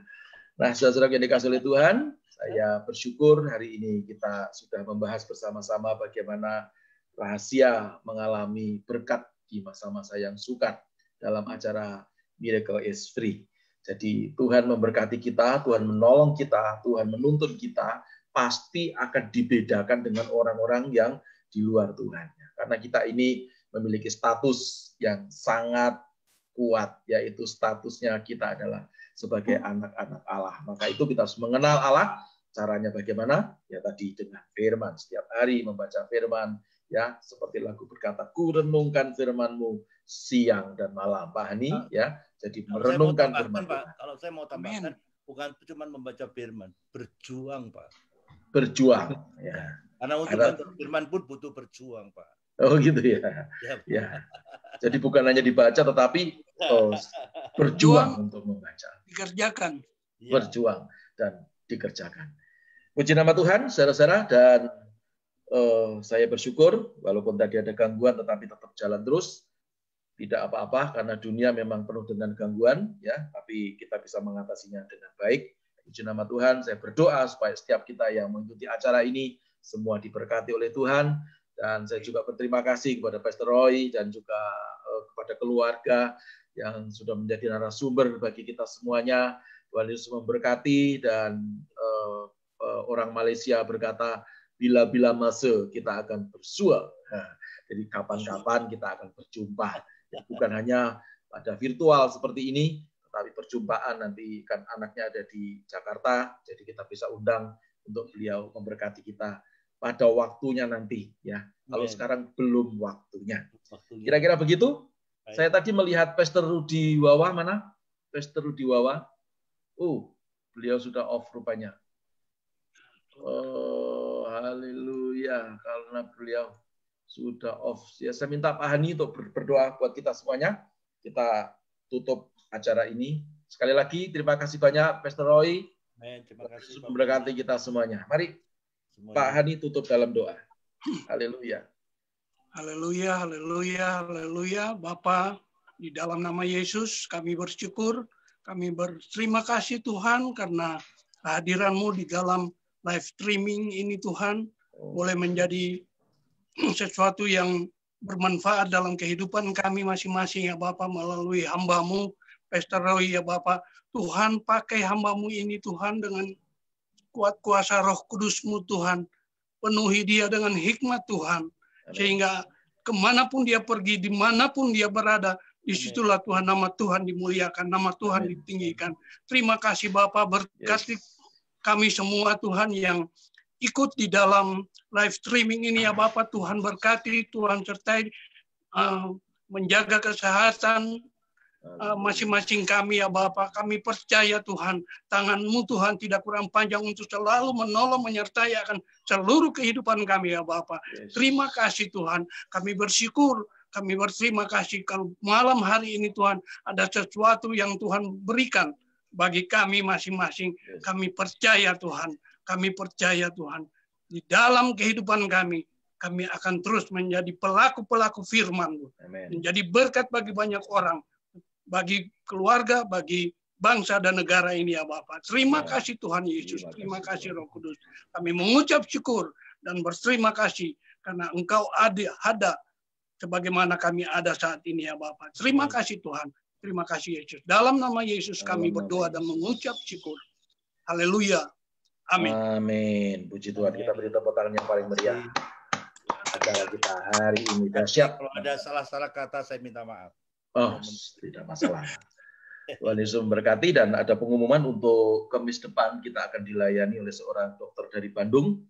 Nah, saudara yang dikasihi oleh Tuhan, saya bersyukur hari ini kita sudah membahas bersama-sama bagaimana rahasia mengalami berkat di masa-masa yang sukar dalam acara Miracle is Free. Jadi Tuhan memberkati kita, Tuhan menolong kita, Tuhan menuntun kita, pasti akan dibedakan dengan orang-orang yang di luar Tuhan. Karena kita ini memiliki status yang sangat kuat, yaitu statusnya kita adalah sebagai anak-anak Allah. Maka itu kita harus mengenal Allah. Caranya bagaimana? Ya tadi dengan firman. Setiap hari membaca firman. Ya seperti lagu berkata, ku renungkan firman-Mu siang dan malam. Pak Hani, ya. Jadi merenungkan firman. Pak, kalau saya mau tambahkan, bukan cuma membaca firman, berjuang, Pak. Berjuang. Ya. Karena untuk membaca firman pun butuh berjuang, Pak. Oh gitu ya. Ya. Jadi bukan hanya dibaca, tetapi berjuang untuk membaca. Dikerjakan. Berjuang dan dikerjakan. Puji nama Tuhan, saudara-saudara, dan saya bersyukur, walaupun tadi ada gangguan, tetapi tetap jalan terus. Tidak apa-apa, karena dunia memang penuh dengan gangguan, ya. Tapi kita bisa mengatasinya dengan baik. Puji nama Tuhan, saya berdoa supaya setiap kita yang mengikuti acara ini semua diberkati oleh Tuhan. Dan saya juga berterima kasih kepada Pastor Roy dan juga kepada keluarga yang sudah menjadi narasumber bagi kita semuanya. Tuhan Yesus memberkati, dan orang Malaysia berkata, bila-bila masa kita akan bersua. Nah, jadi kapan-kapan kita akan berjumpa. Ya, bukan hanya pada virtual seperti ini, tetapi perjumpaan nanti kan anaknya ada di Jakarta, jadi kita bisa undang untuk beliau memberkati kita pada waktunya nanti, ya. Kalau sekarang belum waktunya. Kira-kira begitu? Baik. Saya tadi melihat Pastor Rudi Wawa, mana? Pastor Rudi Wawa. Oh, beliau sudah off rupanya. Oh, haleluya, karena beliau sudah off. Ya, saya minta Pak Hani untuk berdoa buat kita semuanya. Kita tutup acara ini. Sekali lagi, terima kasih banyak, Pastor Roy. Terima kasih. Memberkati kita semuanya. Mari, Pak Hani tutup dalam doa. Haleluya. Haleluya, haleluya, haleluya. Bapa, di dalam nama Yesus kami bersyukur, kami berterima kasih Tuhan karena kehadiran-Mu di dalam live streaming ini Tuhan boleh menjadi sesuatu yang bermanfaat dalam kehidupan kami masing-masing ya Bapa melalui hamba-Mu, Pastor Roy ya Bapa. Tuhan pakai hamba-Mu ini Tuhan dengan kuat kuasa Roh Kudus-Mu Tuhan. Penuhi dia dengan hikmat Tuhan. Sehingga kemanapun dia pergi, dimanapun dia berada, disitulah Tuhan nama Tuhan dimuliakan, nama Tuhan ditinggikan. Terima kasih Bapak, berkati kami semua Tuhan yang ikut di dalam live streaming ini ya Bapak. Tuhan berkati, Tuhan sertai, menjaga kesehatan masing-masing kami ya Bapak. Kami percaya Tuhan, tangan-Mu Tuhan tidak kurang panjang untuk selalu menolong, menyertai akan seluruh kehidupan kami ya Bapak. Terima kasih Tuhan, kami bersyukur, kami berterima kasih kalau malam hari ini Tuhan ada sesuatu yang Tuhan berikan bagi kami masing-masing. Kami percaya Tuhan, kami percaya Tuhan, di dalam kehidupan kami akan terus menjadi pelaku-pelaku firman-Mu, menjadi berkat bagi banyak orang, bagi keluarga, bagi bangsa dan negara ini ya Bapak. Terima kasih Tuhan Yesus, terima kasih Roh Kudus. Kami mengucap syukur dan berterima kasih karena Engkau ada sebagaimana kami ada saat ini ya Bapak. Terima kasih Tuhan, terima kasih Yesus. Dalam nama Yesus kami berdoa dan mengucap syukur. Haleluya. Amin. Amin. Puji Tuhan. Kita beri tepuk tangan yang paling meriah. Acara kita hari ini dahsyat. Kalau ada salah-salah kata saya minta maaf. Oh, tidak masalah. Tuhan Yesus memberkati, dan ada pengumuman untuk Kamis depan kita akan dilayani oleh seorang dokter dari Bandung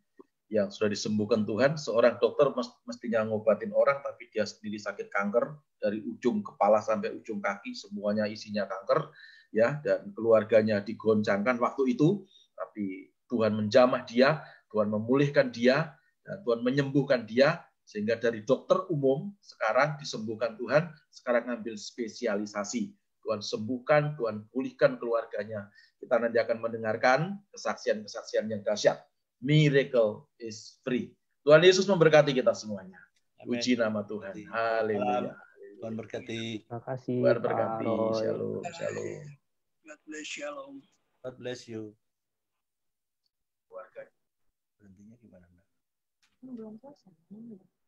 yang sudah disembuhkan Tuhan. Seorang dokter mestinya ngobatin orang, tapi dia sendiri sakit kanker dari ujung kepala sampai ujung kaki, semuanya isinya kanker, ya, dan keluarganya digoncangkan waktu itu, tapi Tuhan menjamah dia, Tuhan memulihkan dia, dan Tuhan menyembuhkan dia. Sehingga dari dokter umum sekarang disembuhkan Tuhan, sekarang ngambil spesialisasi. Tuhan sembuhkan, Tuhan pulihkan keluarganya. Kita nanti akan mendengarkan kesaksian-kesaksian yang dahsyat. Miracle is free. Tuhan Yesus memberkati kita semuanya. Puji nama Tuhan. Haleluya. Tuhan berkati. Terima kasih. Tuhan berkati. Shalom. Shalom. God bless, shalom. God bless you. Keluarga. Berhentinya gimana? Belum selesai.